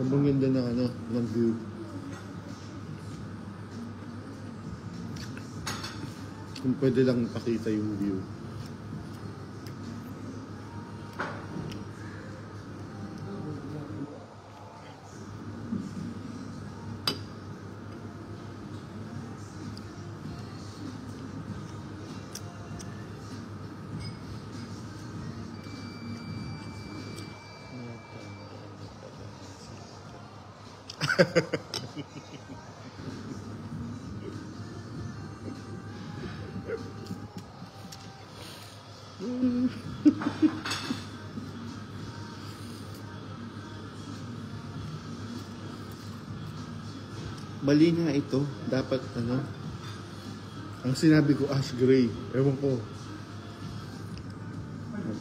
Ang ganda ng ng view. Kung pwede lang pakita yung view. Mali nga ito. Dapat ang sinabi ko ash gray. Ewan ko.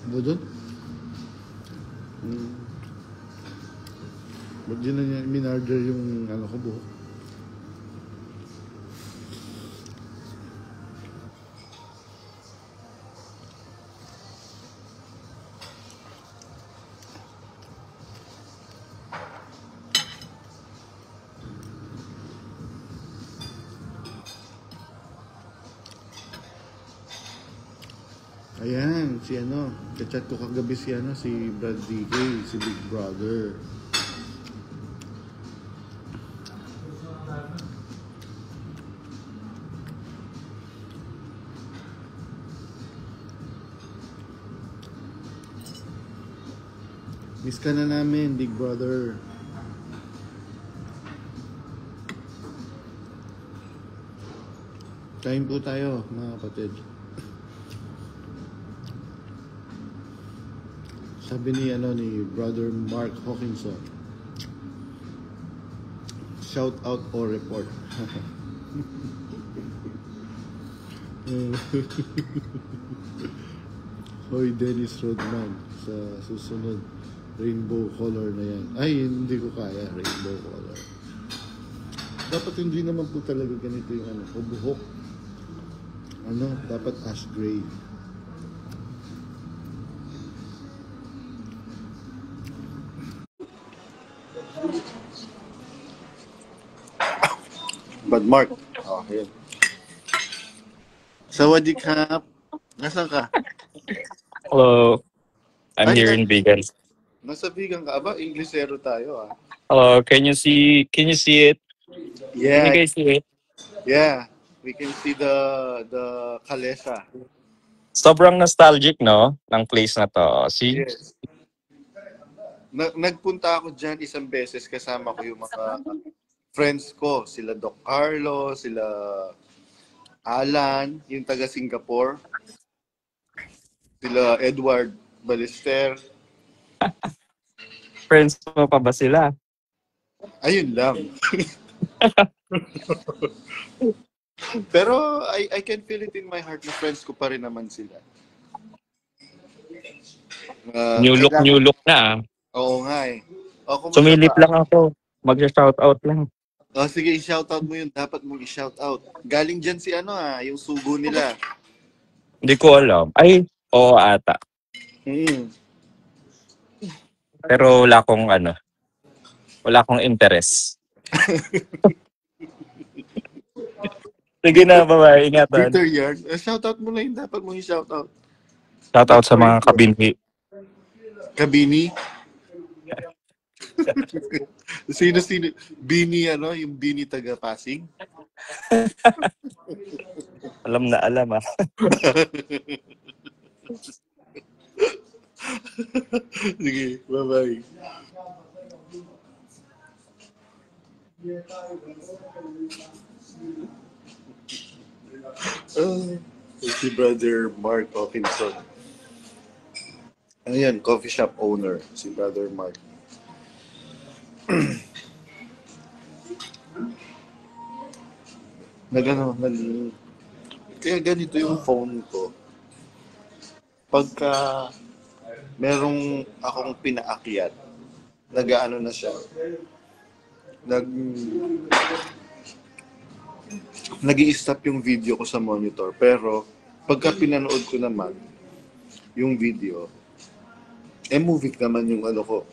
Mo doon? Ba't yun na niya minarder yung ko buhok? Ayan, kachat ko kagabi si Brad DK, si Big Brother. Miss ka na namin, Big Brother. Kain po tayo, mga kapatid. Sabi ni Brother Mark Hawkinson, shout out or report. Hoy Dennis Rodman, sa susunod rainbow color na yan. Ay, hindi ko kaya rainbow color. Dapat hindi naman po talaga ganito yung buhok. Dapat ash gray. Bad Mark. Oh, yun. Sawadee Kap. Nasaan ka? Hello, I'm Ay, here in Vegan. nasa vegan ka ba? Inglesero tayo ah. Hello, can you see it? Can you Yeah, guys see it? yeah. We can see the kalesa. Sobrang nostalgic, no? Ng place na to. See? Yes. Nagpunta ako dyan isang beses kasama ko yung mga friends ko. Sila Doc Carlo, sila Alan, yung taga Singapore. Sila Edward Ballester. Friends mo pa ba sila? Ayun lang. Pero I can feel it in my heart na friends ko pa rin naman sila. New look na. Oo nga eh. Sumilip lang ako. Mag-shoutout lang. Sige, i-shoutout mo yun. Dapat mong i-shoutout. Galing dyan si yung sugo nila. Hindi ko alam. Ay, oo ata. Pero wala akong interest. Sige na, bye-bye. Ingatan. Bitter yarn. Shoutout mo na yun. Dapat mong i-shoutout. Shoutout sa mga kabinhi. Kabini? Sino? Bini, yung Bini taga Pasig? Alam ah. Sige, bye-bye. Si Brother Mark Hawkinson. Ano yan? Coffee shop owner. Si Brother Mark. Kaya ganito yung phone ko. Pagka merong akong pinaakyat, nag-ano na siya. Nag nag-i-stop yung video ko sa monitor. Pero pagka pinanood ko naman yung video, moving naman yung ano ko.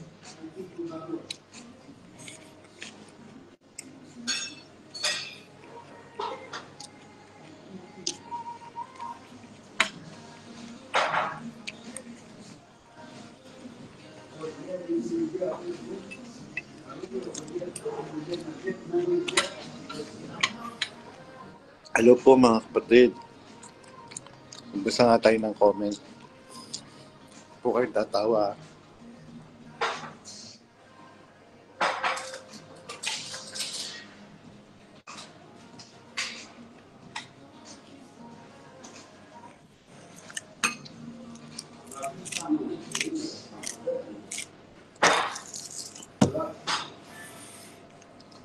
Hello po mga kapatid. Magbasa nga tayo ng comment. Po kayo tatawa.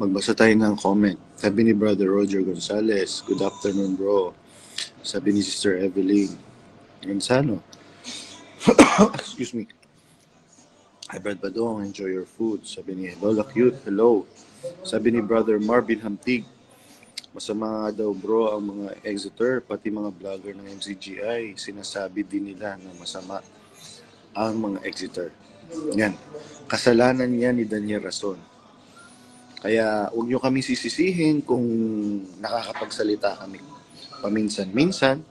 Magbasa tayo ng comment. Sabi ni Brother Roger Gonzalez, good afternoon bro. Sabi ni Sister Evelyn Gonzalo, excuse me. Hi Brad Badong, enjoy your food. Sabi ni Lola Cute, hello. Sabi ni Brother Marvin Hamtig, masama nga daw bro ang mga Exeter, pati mga vlogger ng MCGI. Sinasabi din nila na masama ang mga Exeter. Yan. Kasalanan yan ni Daniel Rason. Kaya huwag nyo kami sisisihin kung nakakapagsalita kami paminsan-minsan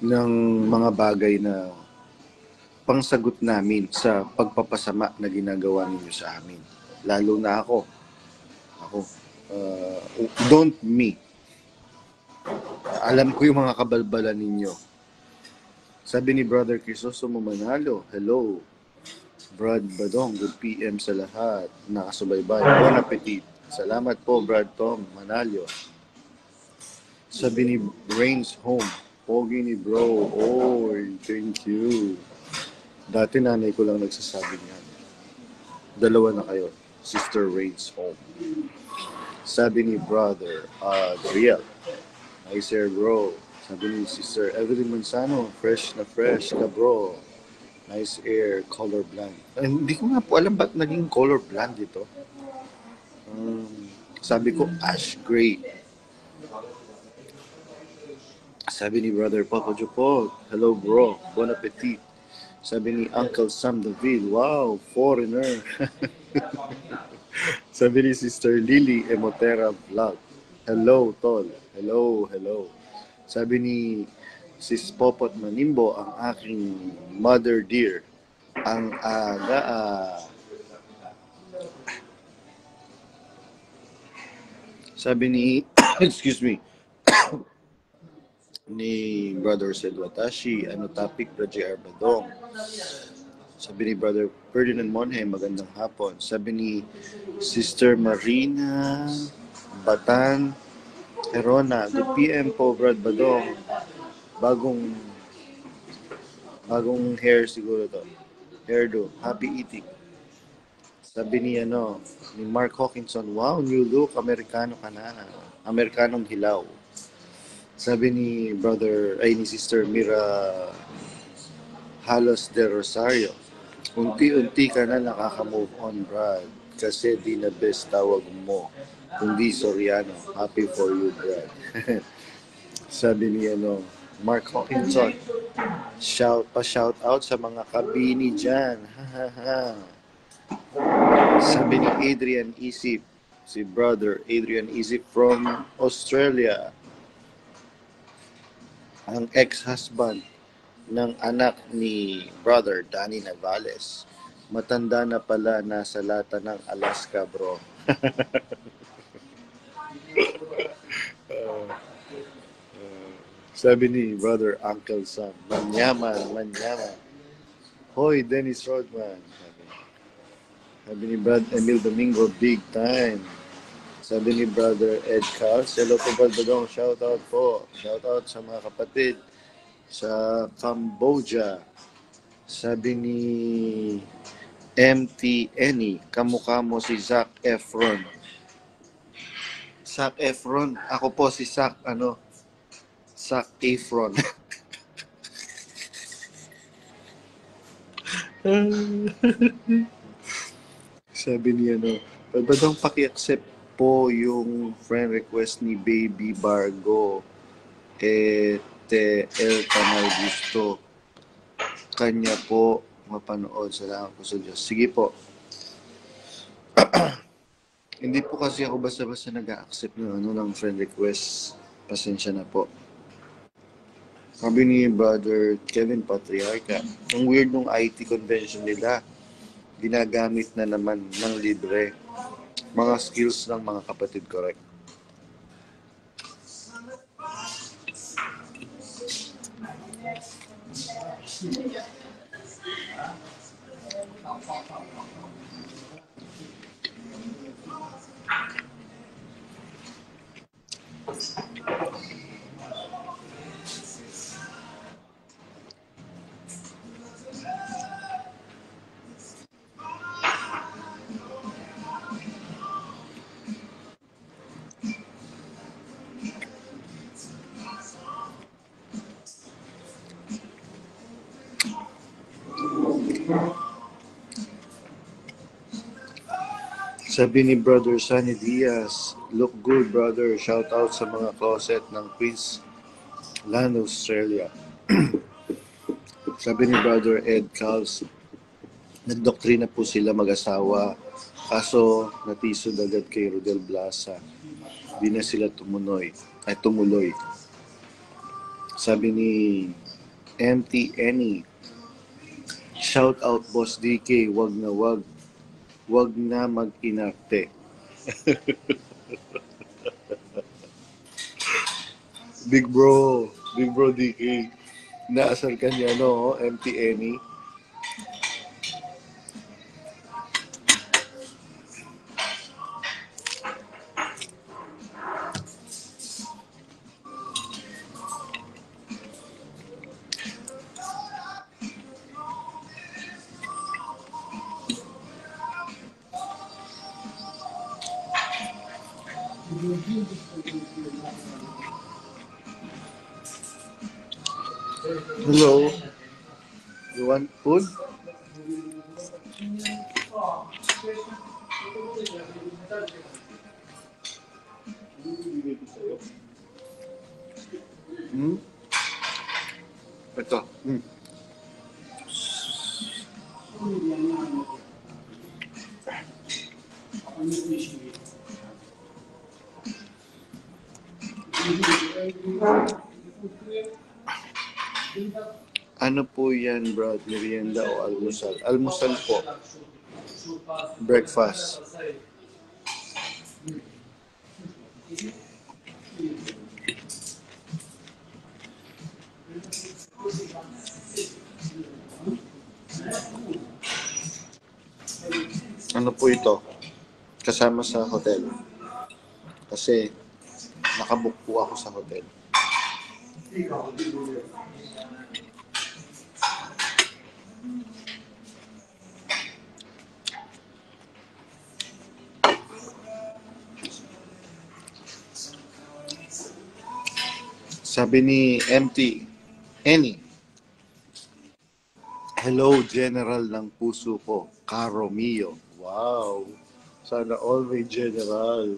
ng mga bagay na pangsagot namin sa pagpapasama na ginagawa ninyo sa amin. Lalo na ako. Don't me. Alam ko yung mga kabalbalan ninyo. Sabi ni Brother Crisostomo Manalo, hello. Brad Badong, good PM sa lahat. Nakasubaybay. Bon appetit. Salamat po, Brad Tom Manalyo. Sabi ni Rains Home, pogi ni bro. Oh, thank you. Dati nanay ko lang nagsasabi niyan. Dalawa na kayo. Sister Rains Home. Sabi ni Brother Adriel, hi sir bro. Sabi ni Sister Evelyn Manzano, fresh na fresh ka bro. Nice air, colorblind. Hindi ko nga po alam ba't naging colorblind ito. Sabi ko, ash gray. Sabi ni Brother Papa Jopot, hello bro, bon appetit. Sabi ni Uncle Sam David, wow, foreigner. Sabi ni Sister Lily Emotera Vlog, hello tol, hello. Sabi ni Sis Popot Manimbo, ang aking mother dear, ang aga sabi ni excuse me ni Brother Sedwatashi, ano topic Bro JR Badong? Sabi ni Brother Ferdinand Monhe, magandang hapon. Sabi ni Sister Marina Batan Herona, good PM po Brad Badong. Bagong hair siguro to. Hairdo. Happy eating. Sabi ni ni Mark Hawkinson, wow, new look, Amerikano ka na. Amerikanong hilaw. Sabi ni ni Sister Mira Halos de Rosario, unti-unti ka na nakaka-move on, Brad. Kasi di na best tawag mo. Kundi Soriano. Happy for you, Brad. Sabi ni Mark Hawkinson, shout out sa mga kabini dyan. Sabi ni Adrian Isip, si Brother Adrian Isip from Australia, ang ex-husband ng anak ni Brother Danny Navales. Matanda na pala, nasa lata ng Alaska, bro. Sabi ni Brother Uncle Sam, manyaman. Hoy, Dennis Rodman. Sabi ni Brad Emil Domingo, big time. Sabi ni Brother Ed Carls, hello po Badong, shoutout po. Shoutout sa mga kapatid sa Cambodia. Sabi ni MTNE, kamukha mo si Zac Efron. Zac Efron, ako po si Zac Efron. Sabi niya, Badong paki-accept po yung friend request ni Baby Bargo. El Canal Gusto. Kanya po mapanood. Salamat po sa Diyos. Sige po. Hindi po kasi ako basta-basta nag-accept ng friend request. Pasensya na po. Sabi ni Brother Kevin Patriarca, ang weird nung IT convention nila, ginagamit na naman ng libre. Mga skills ng mga kapatid, correct? Sabi ni Brother Sunny Diaz, look good brother, shout out sa mga closet ng Queensland, Australia. Sabi ni Brother Ed Carls, nagdoktrina po sila mag-asawa, kaso natisod agad kay Rodel Blasa. Di na sila tumuloy. Sabi ni MTNE, shout out Boss DK, wag na mag-inarte. Big bro DK. Naasar ka niya, MTNE. Hello? You want food? Ito. Ano po yan, bro? Merienda o almusal? Almusal po. Breakfast. Ano po ito? Kasama sa hotel. Kasi nakabook po ako sa hotel. Sabi ni MTNE, hello General ng puso ko, Caro Mio. Wow! Sana all may General.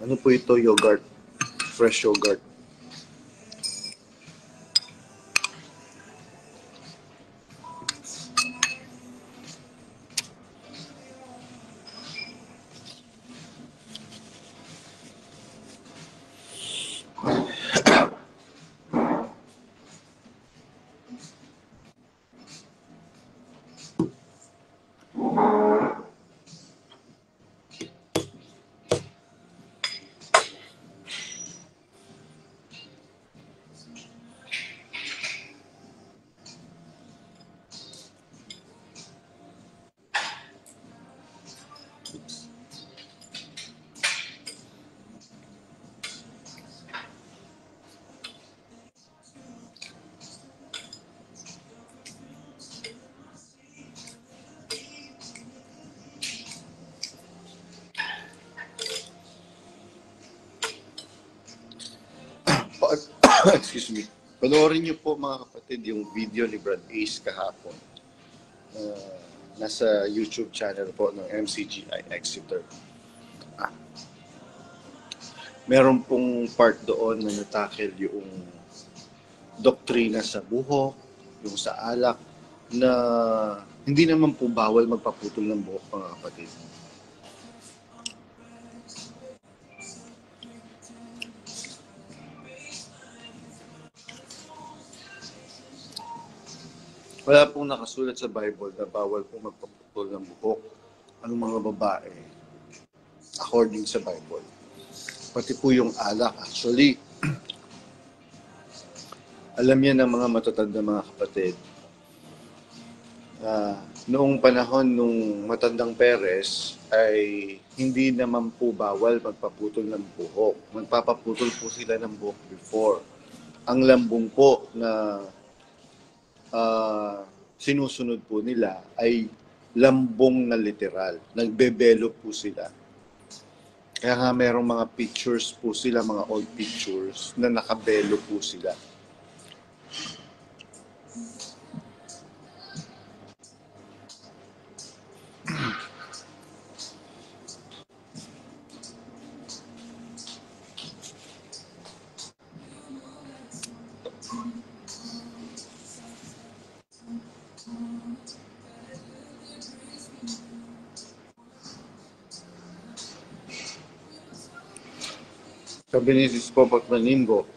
Ano po ito? Yogurt. Fresh yogurt. Excuse me. Panoorin niyo po mga kapatid yung video ni Brad Ace kahapon. Nasa YouTube channel po ng MCGI Exeter. Meron pong part doon na natakel yung doktrina sa buhok, yung sa alak, na hindi naman po bawal magpaputol ng buhok mga kapatid. Wala pong nakasulat sa Bible na bawal pong magpaputol ng buhok ang mga babae according sa Bible. Pati po yung alak. Actually, alam yan ng mga matatanda mga kapatid. Noong panahon nung matandang Perez ay hindi naman po bawal magpaputol ng buhok. Magpapaputol po sila ng buhok before. Ang lambong po na sinusunod po nila ay lambong na literal. Nagbebelo po sila. Kaya nga merong mga pictures po sila, mga old pictures, na nakabelo po sila. Sabi ni Sis Popak Manimbo,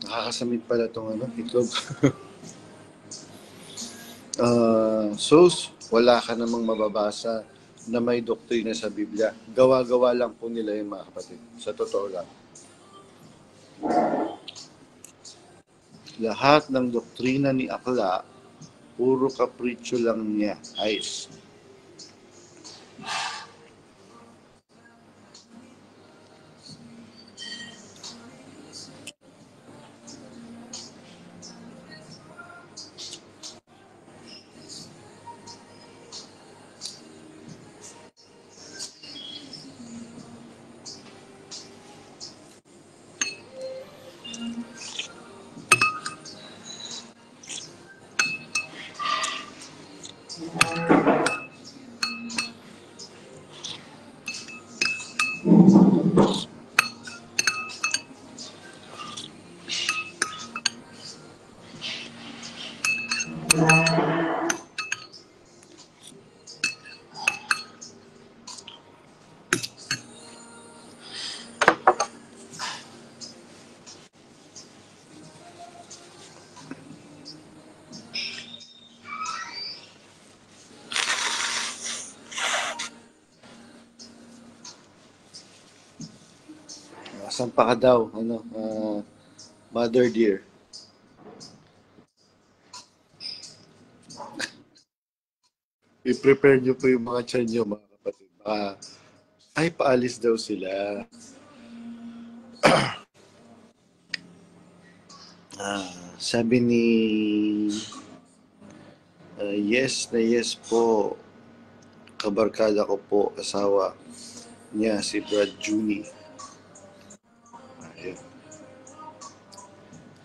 nakakasamit pala itong itlog. Wala ka namang mababasa na may doktrina sa Biblia. Gawa-gawa lang po nila yung mga kapatid. Sa totoo lang. Lahat ng doktrina ni Akla, puro kapritsyo lang niya. Ayos. Saan pa ka daw? Mother dear. I-prepare nyo po yung mga tiyan nyo, mga kapatid. Ay, paalis daw sila. Sabi ni yes na yes po, kabarkada ko po, asawa niya, si Brad Juni.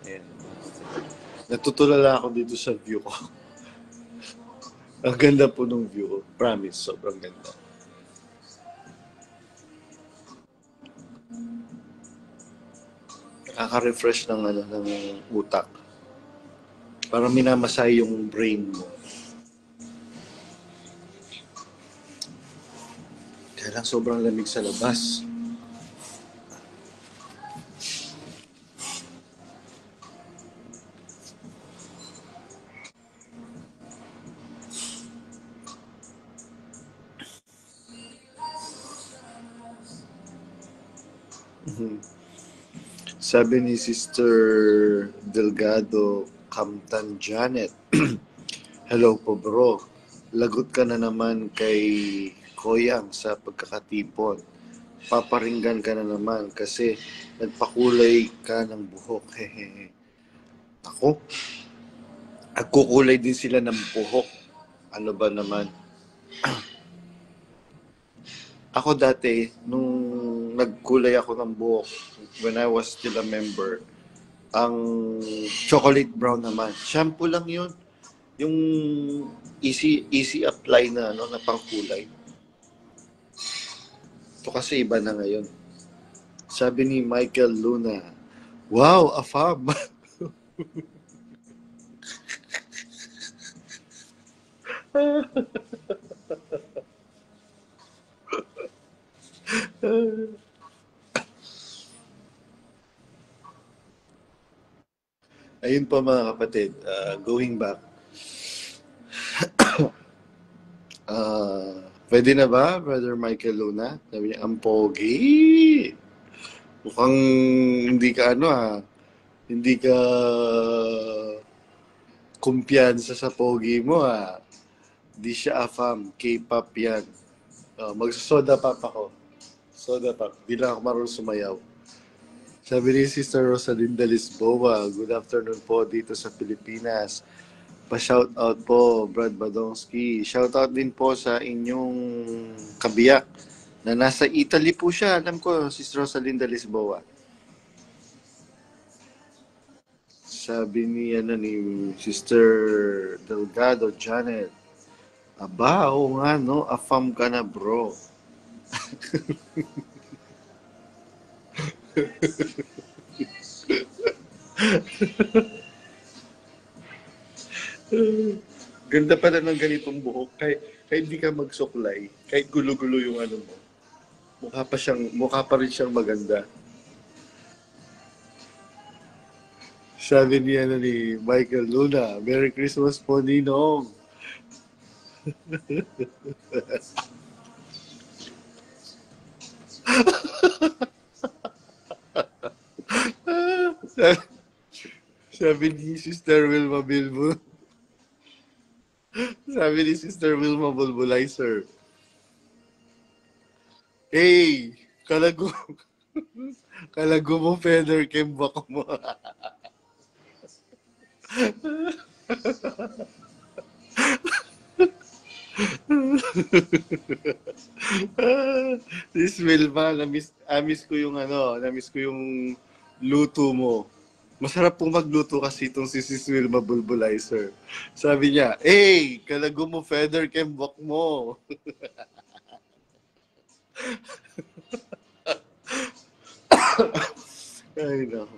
Ayan. Natutulala ako dito sa view ko. Ang ganda po ng view. Promise, sobrang ganda. Nakaka-refresh ng, ng utak. Parang minamasay yung brain mo. Kaya lang sobrang lamig sa labas. Sabi ni Sister Delgado Kamtan Janet, hello po bro, lagot ka na naman kay Koyang sa pagkakatipon. Paparinggan ka na naman kasi nagpakulay ka ng buhok. Hehehe. Ako? Nagkukulay din sila ng buhok. Ano ba naman? Ako dati, nung nagkulay ako ng buhok, when I was still a member, ang chocolate brown naman. Shampoo lang yun. Yung easy apply na, na pangkulay. Ito kasi iba na ngayon. Sabi ni Michael Luna, wow, a fab. Ayun pa mga kapatid, going back. Pwede na ba, Brother Michael Luna? Sabi niya, ang pogi. Mukhang hindi ka hindi ka kumpiyansa sa pogi mo Di siya afam, K-pop yan. Magsosoda pop ako. Soda pop, di lang ako marunong sumayaw. Sabi ni Sister Rosalinda Lisboa, good afternoon po dito sa Pilipinas. Pa-shoutout po, Brad Badonsky. Shoutout din po sa inyong kabiyak na nasa Italy po siya. Alam ko, Sister Rosalinda Lisboa. Sabi ni Sister Delgado Janet, aba, oo nga, no? Afam ka na, bro. Ganda pala ng ganitong buhok. Kahit hindi ka magsuklay, kahit gulo-gulo yung mo, mukha pa rin siyang maganda. Sabi ni Michael Luna, Merry Christmas po, Ninong. Sabi ni Sister Wilma Bilbo. Sabi ni Sister Wilma Bulbulizer. Hey, kalago mo feather kembak mo. Sis Wilma, namiss ko yung namiss ko yung luto mo. Masarap pong magluto kasi itong si Sis Wilma Bulbulizer. Sabi niya, hey, kalago mo feather kembok mo. Ay, no.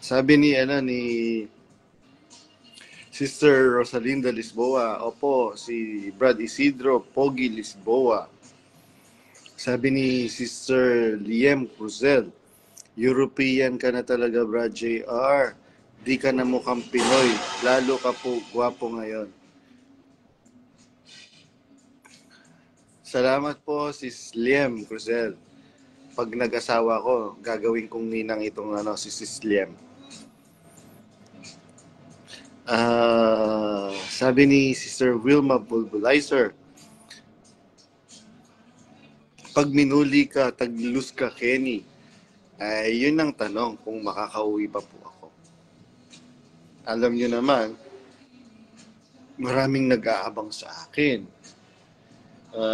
Sabi ni Sister Rosalinda Lisboa, opo, si Brad Isidro Pogi Lisboa. Sabi ni Sister Liem Cruzel, European ka na talaga, Brad JR. Di ka na mukhang Pinoy. Lalo ka po gwapo ngayon. Salamat po, Sis Liem Cruzel. Pag nag-asawa ko, gagawin kong ninang itong si Sis Liem. Sabi ni Sister Wilma Bulbulizer, pag minuli ka, taglus ka, Kenny, ay yun ang tanong kung makakauwi pa po ako. Alam nyo naman, maraming nag-aabang sa akin.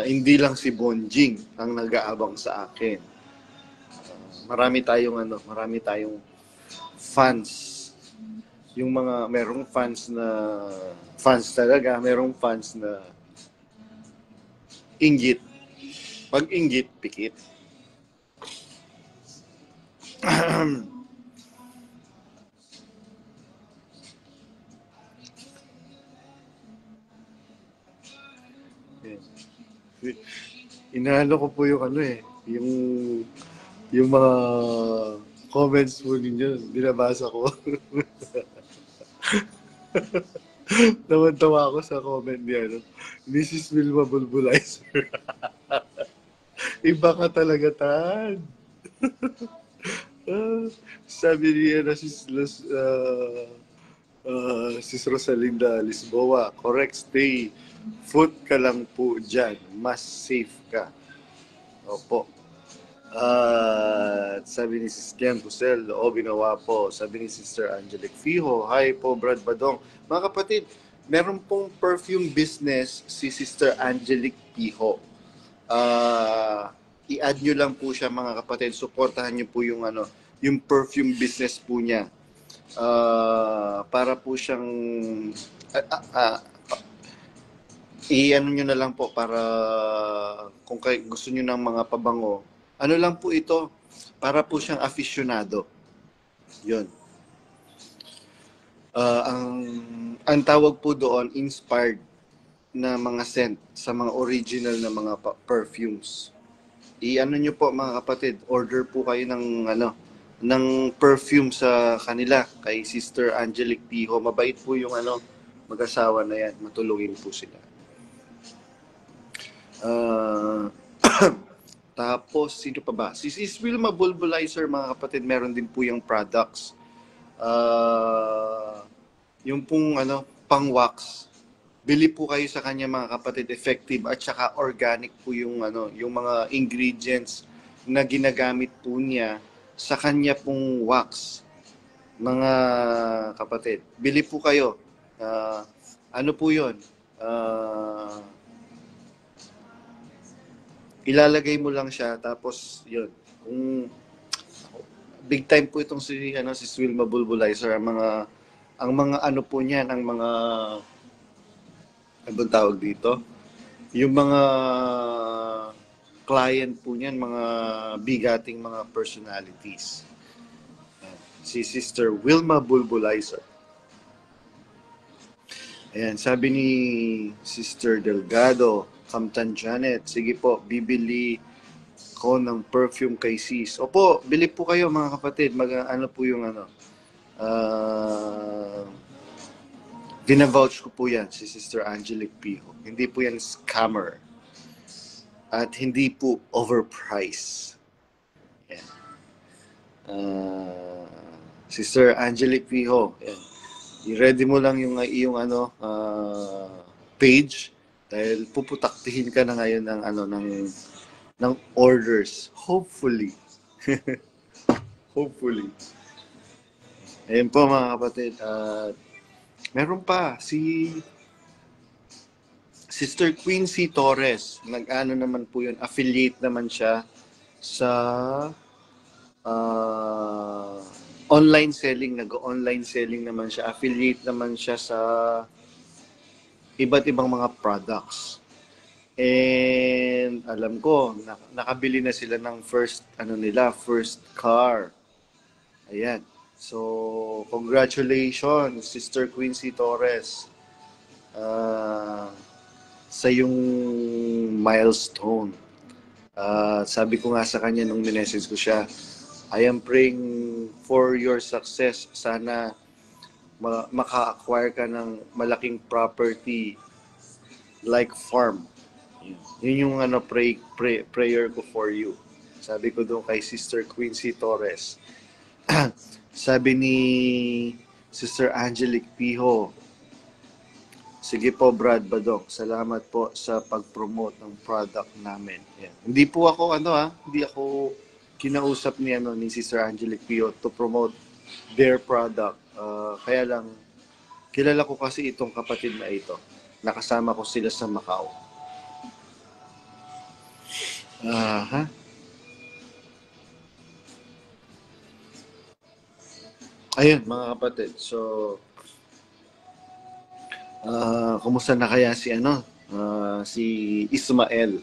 Hindi lang si Bonjing ang nag-aabang sa akin. Marami tayong fans yung mga merong fans talaga, merong fans na inggit. Pag inggit, pikit. Yan. Inaano ko po yung ano eh, yung mga comments po ninyo, binabasa ko. Naman-tawa ako sa comment niya, no? Mrs. Wilma Bulbulizer. Iba ka talaga, Tan. Ah, sabi niya na Sis Rosalinda Lisboa, correct, stay. Foot ka lang po dyan. Mas safe ka. Opo. Sabi ni Sis Jan Busel, o ginawa po. Sabi ni Sister Angelic Fijo, hi po Brad Badong. Mga kapatid, meron pong perfume business si Sister Angelic Fijo. I-add nyo lang po siya mga kapatid. Suportahan nyo po yung perfume business po niya. Para po siyang i-ano nyo na lang po para kung gusto nyo ng mga pabango, ano lang po ito, para po siyang aficionado. Yun. Ang tawag po doon, inspired na mga scent sa mga original na mga perfumes. I-ano nyo po mga kapatid, order po kayo ng perfume sa kanila kay Sister Angelic Piho. Mabait po yung mag-asawa na yan. Matulungin po sila. Tapos, sino pa ba? Si Sis Wilma Bulbulizer, mga kapatid, meron din po yung products. Yung pong pang-wax. Bili po kayo sa kanya mga kapatid, effective at saka organic po yung mga ingredients na ginagamit po niya sa kanya pong wax. Mga kapatid, bili po kayo. Ano po 'yon? Ilalagay mo lang siya tapos 'yon. Kung big time po itong si Wilma Bulbulizer, ang mga ano po niyan, ang mga ano tawag dito? Yung mga client po niyan, mga bigating mga personalities. Si Sister Wilma Bulbulizer. Ayan, sabi ni Sister Delgado, Kamtan Janet, sige po, bibili ko ng perfume kay sis. Opo, bili po kayo mga kapatid. Ano po yung dinavouch ko po yan, si Sister Angelic Piho. Hindi po yan scammer. At hindi po overpriced. Yan. Sister Angelic Piho, yan. I-ready mo lang yung iyong page dahil puputaktihin ka na ngayon ng orders. Hopefully. Hopefully. Ayun po mga kapatid. Meron pa si Sister Quincy Torres. Nag-ano naman po yun. Affiliate naman siya sa online selling. Nag-online selling naman siya. Affiliate naman siya sa iba't ibang mga products. And alam ko, nakabili na sila ng first car. Ayan. So, congratulations, Sister Quincy Torres, sa yung milestone. Sabi ko nga sa kanya nung minessage ko siya, I am praying for your success. Sana maka-acquire ka ng malaking property like farm. Yun yung prayer ko for you. Sabi ko doon kay Sister Quincy Torres. Sabi ni Sister Angelic Piho, sige po Brad Badong, salamat po sa pag-promote ng product namin. Yan. Hindi po ako hindi ako kinausap ni Sister Angelic Piho to promote their product. Kaya lang kilala ko kasi itong kapatid na ito. Nakasama ko sila sa Macau. Ayun, mga kapatid. So, kumusta na kaya si si Ismael?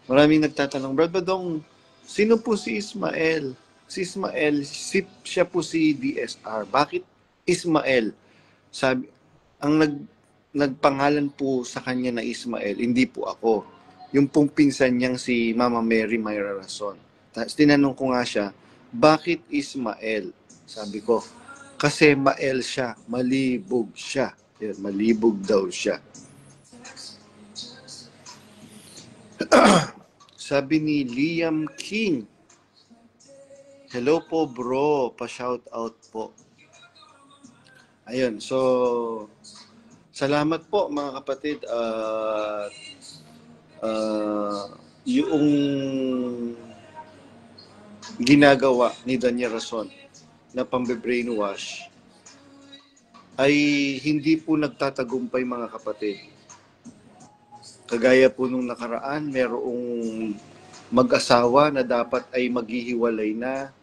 Maraming nagtatanong, Brad Badong, sino po si Ismael? Si Ismael, siya po si DSR. Bakit Ismael? Sabi, ang nagpangalan po sa kanya na Ismael, hindi po ako. Yung pong pinsan niyang si Mama Mary Myra Rason. Tapos tinanong ko nga siya, bakit Ismael? Sabi ko, kasi Mael siya, malibog siya. Yan, malibog daw siya. Sabi ni Liam King, hello po bro, pa-shout out po. Ayun, so salamat po mga kapatid. Yung ginagawa ni Daniel Rason na pambe-brainwash ay hindi po nagtatagumpay mga kapatid. Kagaya po nung nakaraan, merong mag-asawa na dapat ay maghihiwalay na,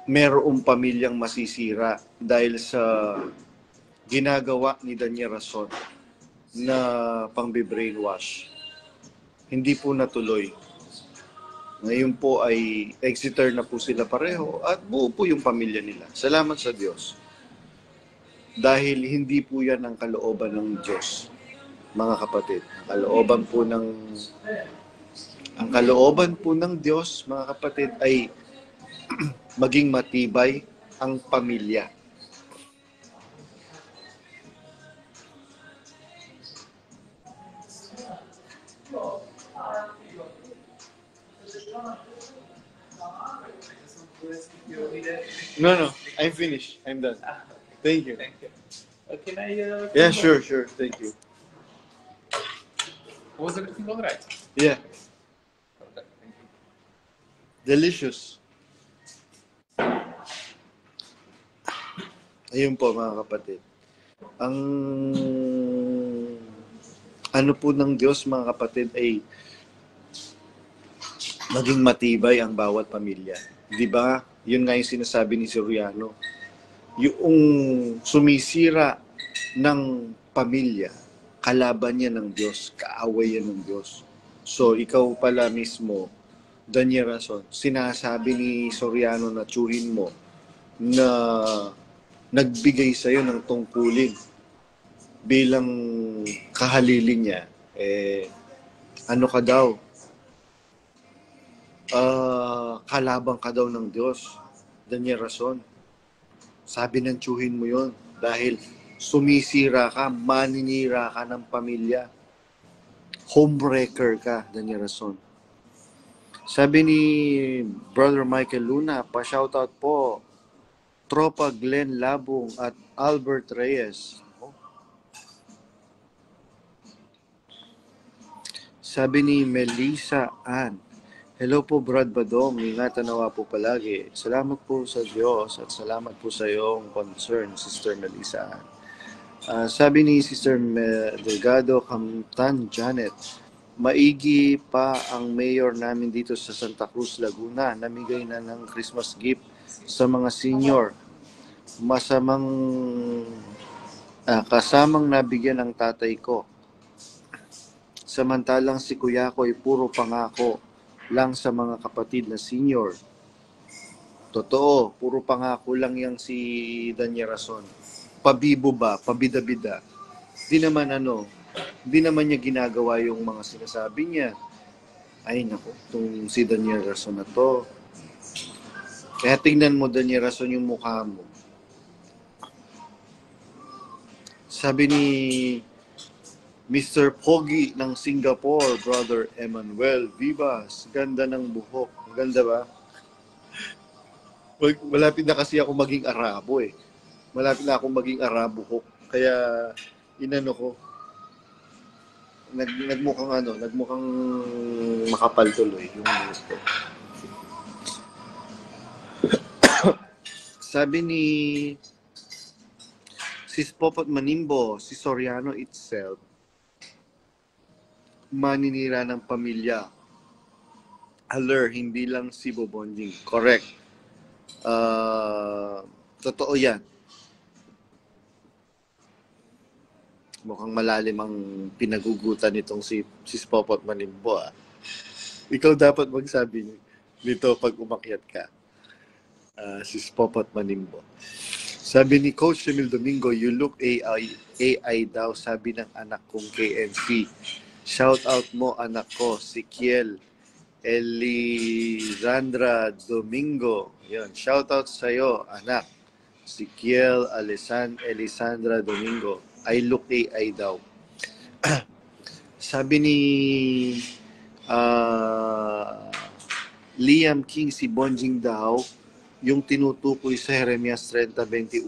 merong pamilyang masisira dahil sa ginagawa ni Daniel Rason na pang-brainwash. Hindi po natuloy. Ngayon po ay Exeter na po sila pareho at buo po yung pamilya nila. Salamat sa Diyos. Dahil hindi po yan ang kalooban ng Diyos, mga kapatid. Ang kalooban po ng Diyos, mga kapatid, ay maging matibay ang pamilya. No, I'm finished. I'm done. Thank you. Can I? Yeah, sure. Thank you. Was everything all right? Yeah, Okay, thank you. delicious. Ayun po mga kapatid. Ang ano po ng Diyos mga kapatid ay maging matibay ang bawat pamilya. Di ba? Yun nga yung sinasabi ni Soriano. Yung sumisira ng pamilya, kalaban niya ng Diyos, kaaway yan ng Diyos. So, ikaw pala mismo, Daniel Rason, sinasabi ni Soriano na tsuhin mo na nagbigay sa'yo ng tungkulin bilang kahalili niya, ano ka daw? Kalabang ka daw ng Diyos, Daniel Rason. Sabi ng tsuhin mo yon dahil sumisira ka, maninira ka ng pamilya. Homebreaker ka, Daniel Rason. Sabi ni Brother Michael Luna, pa-shoutout po, Tropa Glenn Labong at Albert Reyes. Sabi ni Melissa Ann, hello po Brad Badong, ingatan nawa po palagi. Salamat po sa Diyos at salamat po sa iyong concern, Sister Melissa Ann. Sabi ni Sister Delgado Kamtan Janet, maigi pa ang mayor namin dito sa Santa Cruz, Laguna. Namigay na ng Christmas gift sa mga senior. Kasamang nabigyan ng tatay ko. Samantalang si kuya ko ay puro pangako lang sa mga kapatid na senior. Totoo, puro pangako lang yang si Daniel Rason. Pabibo ba, pabida-bida. Di naman niya ginagawa yung mga sinasabi niya. Ay nako, itong si Daniel Rason na to. Kaya tingnan mo Daniel Rason yung mukha mo. Sabi ni Mr. Pogi ng Singapore, Brother Emmanuel Vivas, ganda ng buhok. Ganda ba? Malapit na kasi ako maging Arabo eh. Malapit na akong maging Arabo ko. Kaya inano ko. Nagmukhang makapal tuloy yung buhok ko. Sabi ni Sis Popot Manimbo, si Soriano itself, maninira ng pamilya. Hindi lang si Bobonjing. Correct. Totoo yan. Mukhang malalim ang pinagugutan nitong si Popot Manimbo. Ikaw dapat magsabi nito pag umakyat ka. Si Popot Manimbo. Sabi ni Coach Emil Domingo, you look AI daw, sabi ng anak kong KNC. Shout out mo anak ko, si Kiel Elisandra Domingo. Yun, shout out sa'yo anak. Si Kiel Elisandra Domingo. I look AI daw. Sabi ni Liam King, si Bonjing daw, yung tinutukoy sa Jeremias 30:21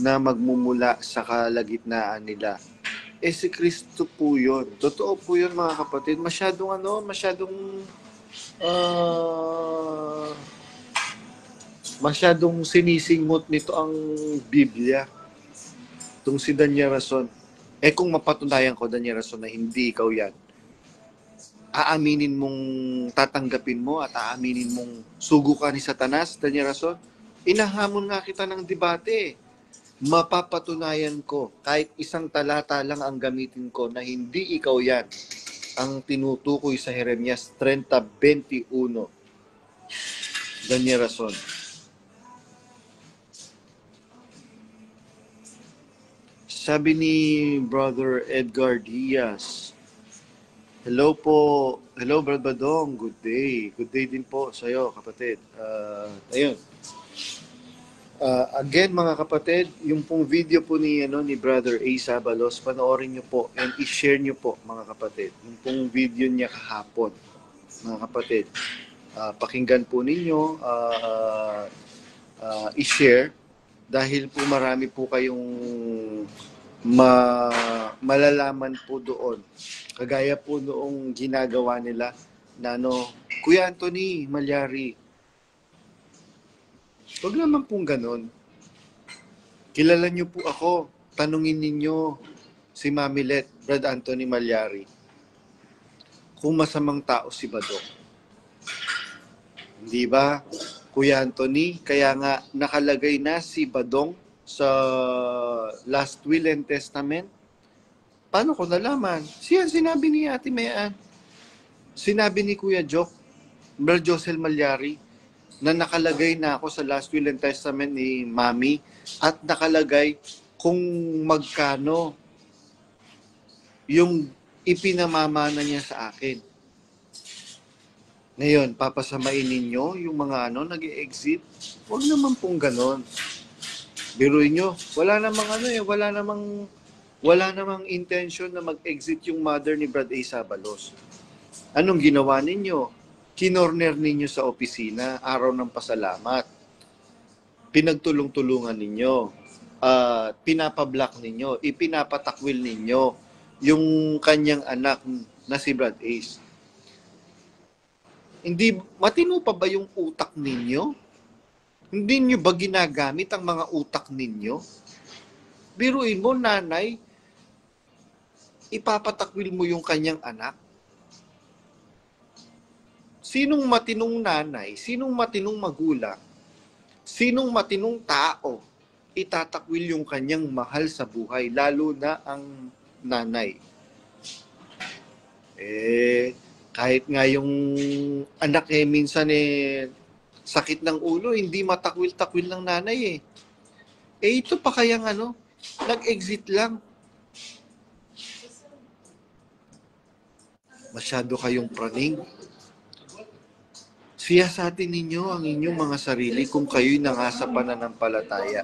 na magmumula sa kalagitnaan nila. Si Kristo po yun. Totoo po yun mga kapatid. Masyadong sinisingot nito ang Biblia. Itong si Daniel Rason. Kung mapatunayan ko, Daniel Rason, na hindi ikaw yan, aaminin mong tatanggapin mo at aaminin mong sugo ka ni Satanas, Daniel Rason? Inahamon nga kita ng debate. Mapapatunayan ko, kahit isang talata lang ang gamitin ko na hindi ikaw yan ang tinutukoy sa Jeremias 30:21. Daniel Rason. Sabi ni Brother Edgar Diaz, hello po. Hello, Brother Badong. Good day. Good day din po sa iyo, kapatid. Ayun. Again, mga kapatid, yung pong video po ni Brother A. Sabalos, panoorin nyo po and i-share nyo po, mga kapatid. Yung pong video niya kahapon, mga kapatid. Pakinggan po ninyo, i-share, dahil po marami po kayong malalaman po doon. Kagaya po noong ginagawa nila na Kuya Anthony Malyari, huwag naman pong ganon. Kilala niyo po ako. Tanungin ninyo si Mamilet, Brad Anthony Malyari, kung masamang tao si Badong. Hindi ba, Kuya Anthony? Kaya nga nakalagay na si Badong sa Last Will and Testament. Paano ko nalaman? Sinabi ni Ate Mayan. Sinabi ni Kuya Brad Josel Malyari, na nakalagay na ako sa Last Will and Testament ni Mami at nakalagay kung magkano yung ipinamamana niya sa akin. Ngayon, papasamain ninyo yung mga nag-e-exit? Huwag naman pong ganon. Biruin nyo, wala namang intention na mag-exit yung mother ni Brad A. Sabalos. Anong ginawa ninyo? Kinorner ninyo sa opisina, araw ng pasalamat. Pinagtulong-tulungan ninyo. Pinapablock ninyo. Ipinapatakwil ninyo yung kanyang anak na si Brad Ace. Hindi, matino pa ba yung utak ninyo? Hindi nyo ba ginagamit ang mga utak ninyo? Biruin mo, nanay, ipapatakwil mo yung kanyang anak. Sinong matinong nanay, sinong matinong magulang, sinong matinong tao itatakwil yung kanyang mahal sa buhay, lalo na ang nanay? Kahit nga yung anak minsan sakit ng ulo, hindi matakwil-takwil ng nanay ito pa kayang nag-exit lang. Masyado kayong praning. Siyasatin ninyo ang inyong mga sarili kung kayo'y nangasa pananampalataya.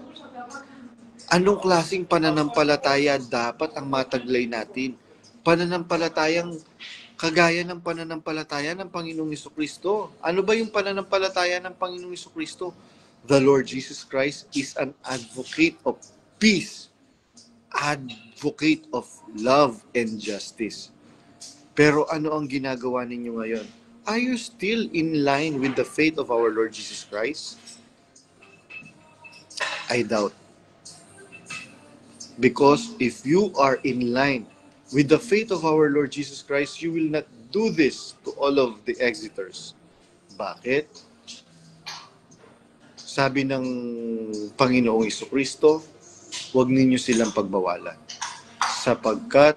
Anong klaseng pananampalataya dapat ang mataglay natin? Pananampalatayang kagaya ng pananampalataya ng Panginoong Jesucristo. Ano ba yung pananampalataya ng Panginoong Jesucristo? The Lord Jesus Christ is an advocate of peace, advocate of love and justice. Pero ano ang ginagawa ninyo ngayon? Are you still in line with the faith of our Lord Jesus Christ? I doubt. Because if you are in line with the faith of our Lord Jesus Christ, you will not do this to all of the exiters. Bakit? Sabi ng Panginoong Jesucristo, huwag ninyo silang pagbawalan. Sapagkat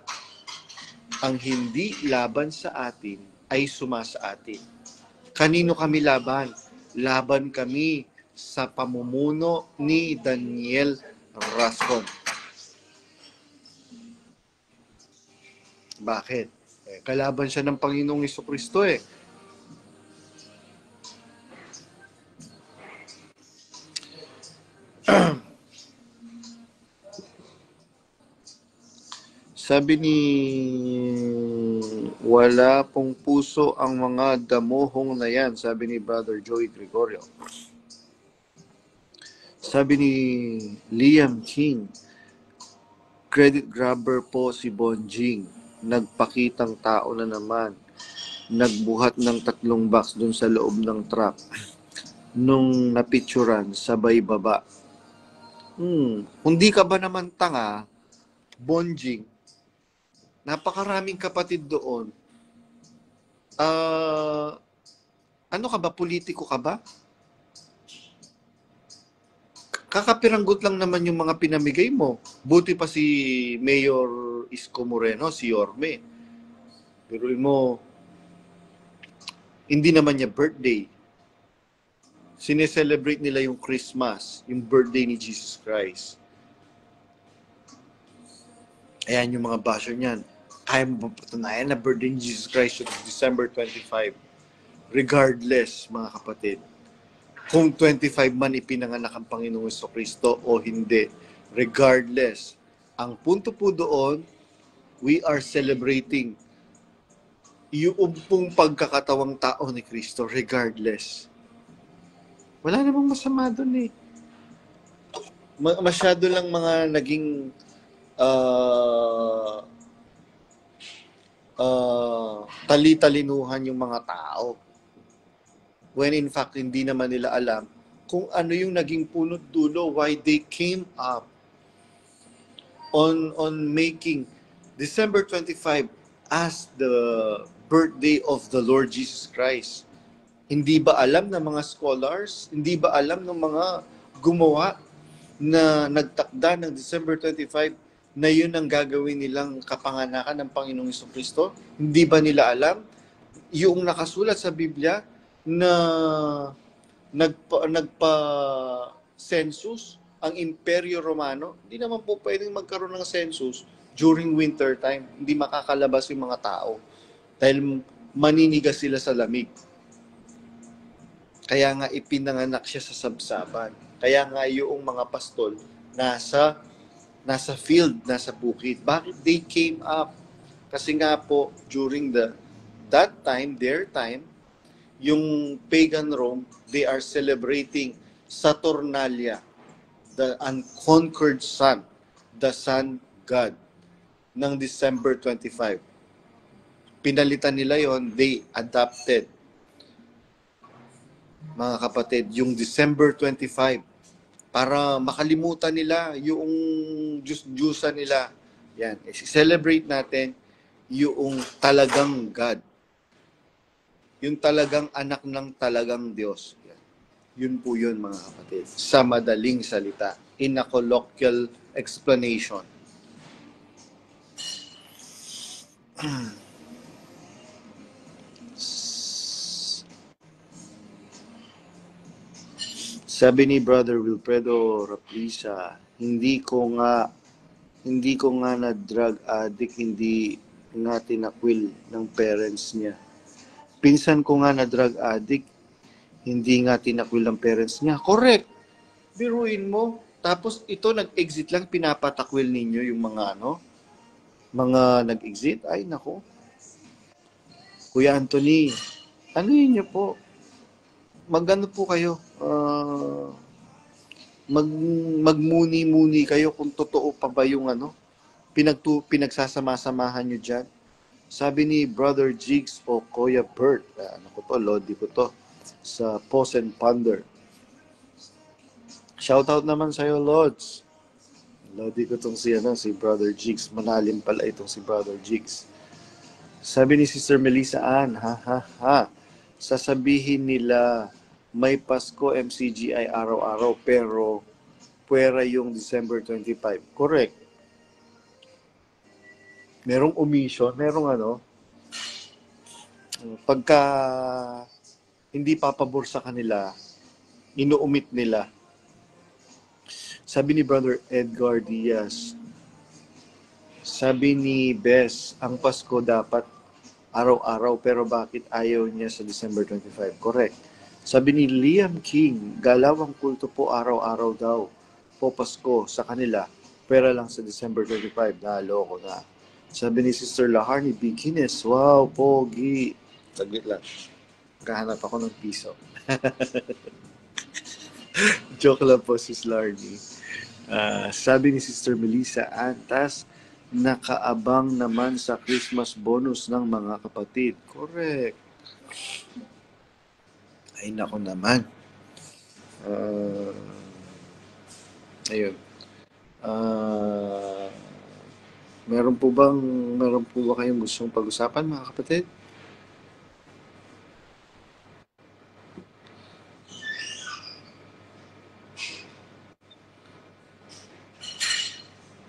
ang hindi laban sa atin ay sumasa atin. Kanino kami laban? Laban kami sa pamumuno ni Daniel Rascon. Bakit? Kalaban siya ng Panginoong Jesucristo eh. Sabi ni wala pong puso ang mga damuhong na yan, sabi ni Brother Joey Gregorio. Sabi ni Liam King, credit grabber po si Bonjing. Nagpakitang tao na naman. Nagbuhat ng 3 box dun sa loob ng truck. Nung napicturan, sabay baba. Hindi ka ba naman tanga, Bonjing? Napakaraming kapatid doon. Ano ka ba? Politiko ka ba? Kakapiranggot lang naman yung mga pinamigay mo. Buti pa si Mayor Isko Moreno, si Yorme. Pero mo, hindi naman niya birthday. Sineselebrate nila yung Christmas, yung birthday ni Jesus Christ. Ayan yung mga basher niyan. Kaya mo patunayan na birthday ni Jesus Christ yung December 25. Regardless, mga kapatid, kung 25 man ipinanganak ang Panginoong Jesucristo o hindi, regardless, ang punto po doon, we are celebrating yung pong pagkakatawang tao ni Kristo, regardless. Wala namang masama doon eh. Masyado lang mga naging tali-talinuhan yung mga tao. When in fact, hindi naman nila alam kung ano yung naging punot dulo, why they came up on making December 25 as the birthday of the Lord Jesus Christ. Hindi ba alam ng mga scholars? Hindi ba alam ng mga gumawa na nagtakda ng December 25 na yun ang gagawin nilang kapanganakan ng Panginoong Jesucristo? Hindi ba nila alam? Yung nakasulat sa Biblia na nagpa-census ang Imperyo Romano, hindi naman po pwedeng magkaroon ng census during winter time. Hindi makakalabas yung mga tao dahil maninigas sila sa lamig. Kaya nga ipinanganak siya sa sabsaban. Kaya nga yung mga pastol nasa field, nasa bukid. Bakit they came up? Kasi nga po during that time, their time, yung pagan Rome, they are celebrating Saturnalia, the unconquered sun, the sun god, ng December 25. Pinalitan nila yon, they adopted, mga kapatid, yung December 25 para makalimutan nila yung Diyos-Diyusan nila. Yan, celebrate natin yung talagang God. Yung talagang anak ng talagang Diyos. Yan. Yun po yun, mga kapatid. Sa madaling salita. In a colloquial explanation. Sabi ni Brother Wilfredo Raplisa, hindi ko nga na drug addict, hindi nga tinakwil ng parents niya. Pinsan ko nga na drug addict, hindi nga tinakwil ng parents niya. Correct. Biruin mo. Tapos ito nag-exit lang, pinapatakwil ninyo yung mga mga nag-exit. Ay nako. Kuya Anthony, ano yun niyo po? Magano po kayo? Magmuni-muni kayo kung totoo pa ba yung pinagsasama-samahan nyo dyan. Sabi ni Brother Jigs o Kuya Bert, Lodi ko to, sa Pause and Ponder. Shoutout naman sa'yo, Lods. Lodi ko tong si Brother Jigs. Manalim pala itong si Brother Jigs. Sabi ni Sister Melissa Ann, sasabihin nila may Pasko MCGI araw-araw pero puwera yung December 25. Correct. Merong omission, merong pagka hindi papabor sa kanila, inuumit nila. Sabi ni Brother Edgar Diaz, sabi ni Bess, ang Pasko dapat araw-araw pero bakit ayaw niya sa December 25? Correct. Sabi ni Liam King, galawang kulto po araw-araw daw po Pasko sa kanila, pero lang sa December 25, naloko na. Sabi ni Sister Laharni Bikines, wow, pogi. Saglit lang. Kahanap ako ng piso. Joke lang po, Sis Larny. Sabi ni Sister Melissa Antas, nakaabang naman sa Christmas bonus ng mga kapatid. Correct. Ay, nako naman. Ayun. Meron po ba kayong gustong pag-usapan, mga kapatid?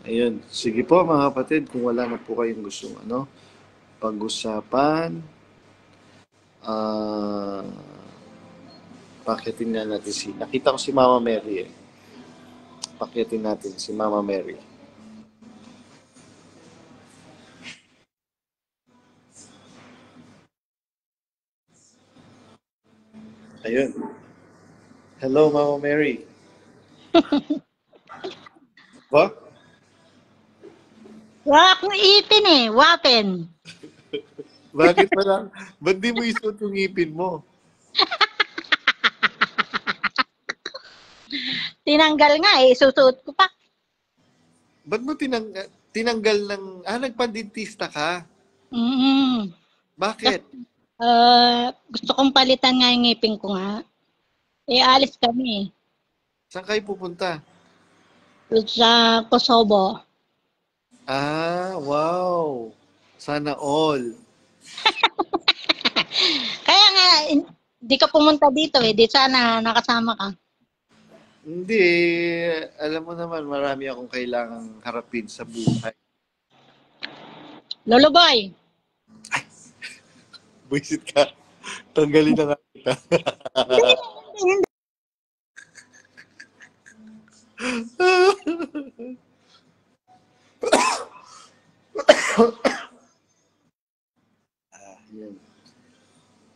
Ayun. Sige po, mga kapatid, kung wala na po kayong gustong pag-usapan, pakitin na natin nakita ko si Mama Mary eh. Pakitin natin si Mama Mary. Ayun. Hello, Mama Mary. Ba? Wala akong ipin eh, wapen. Bakit pala? Ba't di mo isuot yung ngipin mo? Tinanggal nga eh, susuot ko pa. Ba't mo tinanggal ng... nagpa-dentista ka? Bakit? Gusto kong palitan nga yung ngipin ko nga. Alis kami eh. Saan kayo pupunta? Sa Kosovo. Wow. Sana all. Kaya nga, hindi ka pumunta dito eh. Di sana nakasama ka. Hindi. Alam mo naman, marami akong kailangang harapin sa buhay. Lolo Boy. Buisit ka. Tanggalin na nga kita.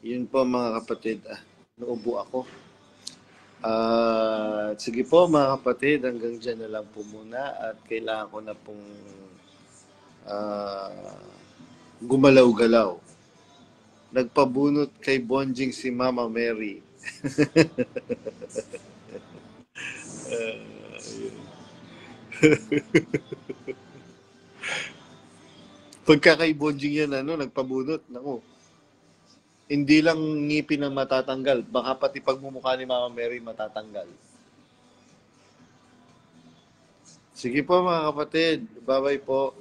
Yun po mga kapatid. Naubo ako. Sige po mga kapatid, hanggang dyan na lang po muna at kailangan ko na pong gumalaw-galaw. Nagpabunot kay Bonjing si Mama Mary. Pagka kay Bonjing yan, nagpabunot. Naku. Hindi lang ngipin ang matatanggal. Baka pati pagmumukha ni Mama Mary matatanggal. Sige po mga kapatid. Bye-bye po.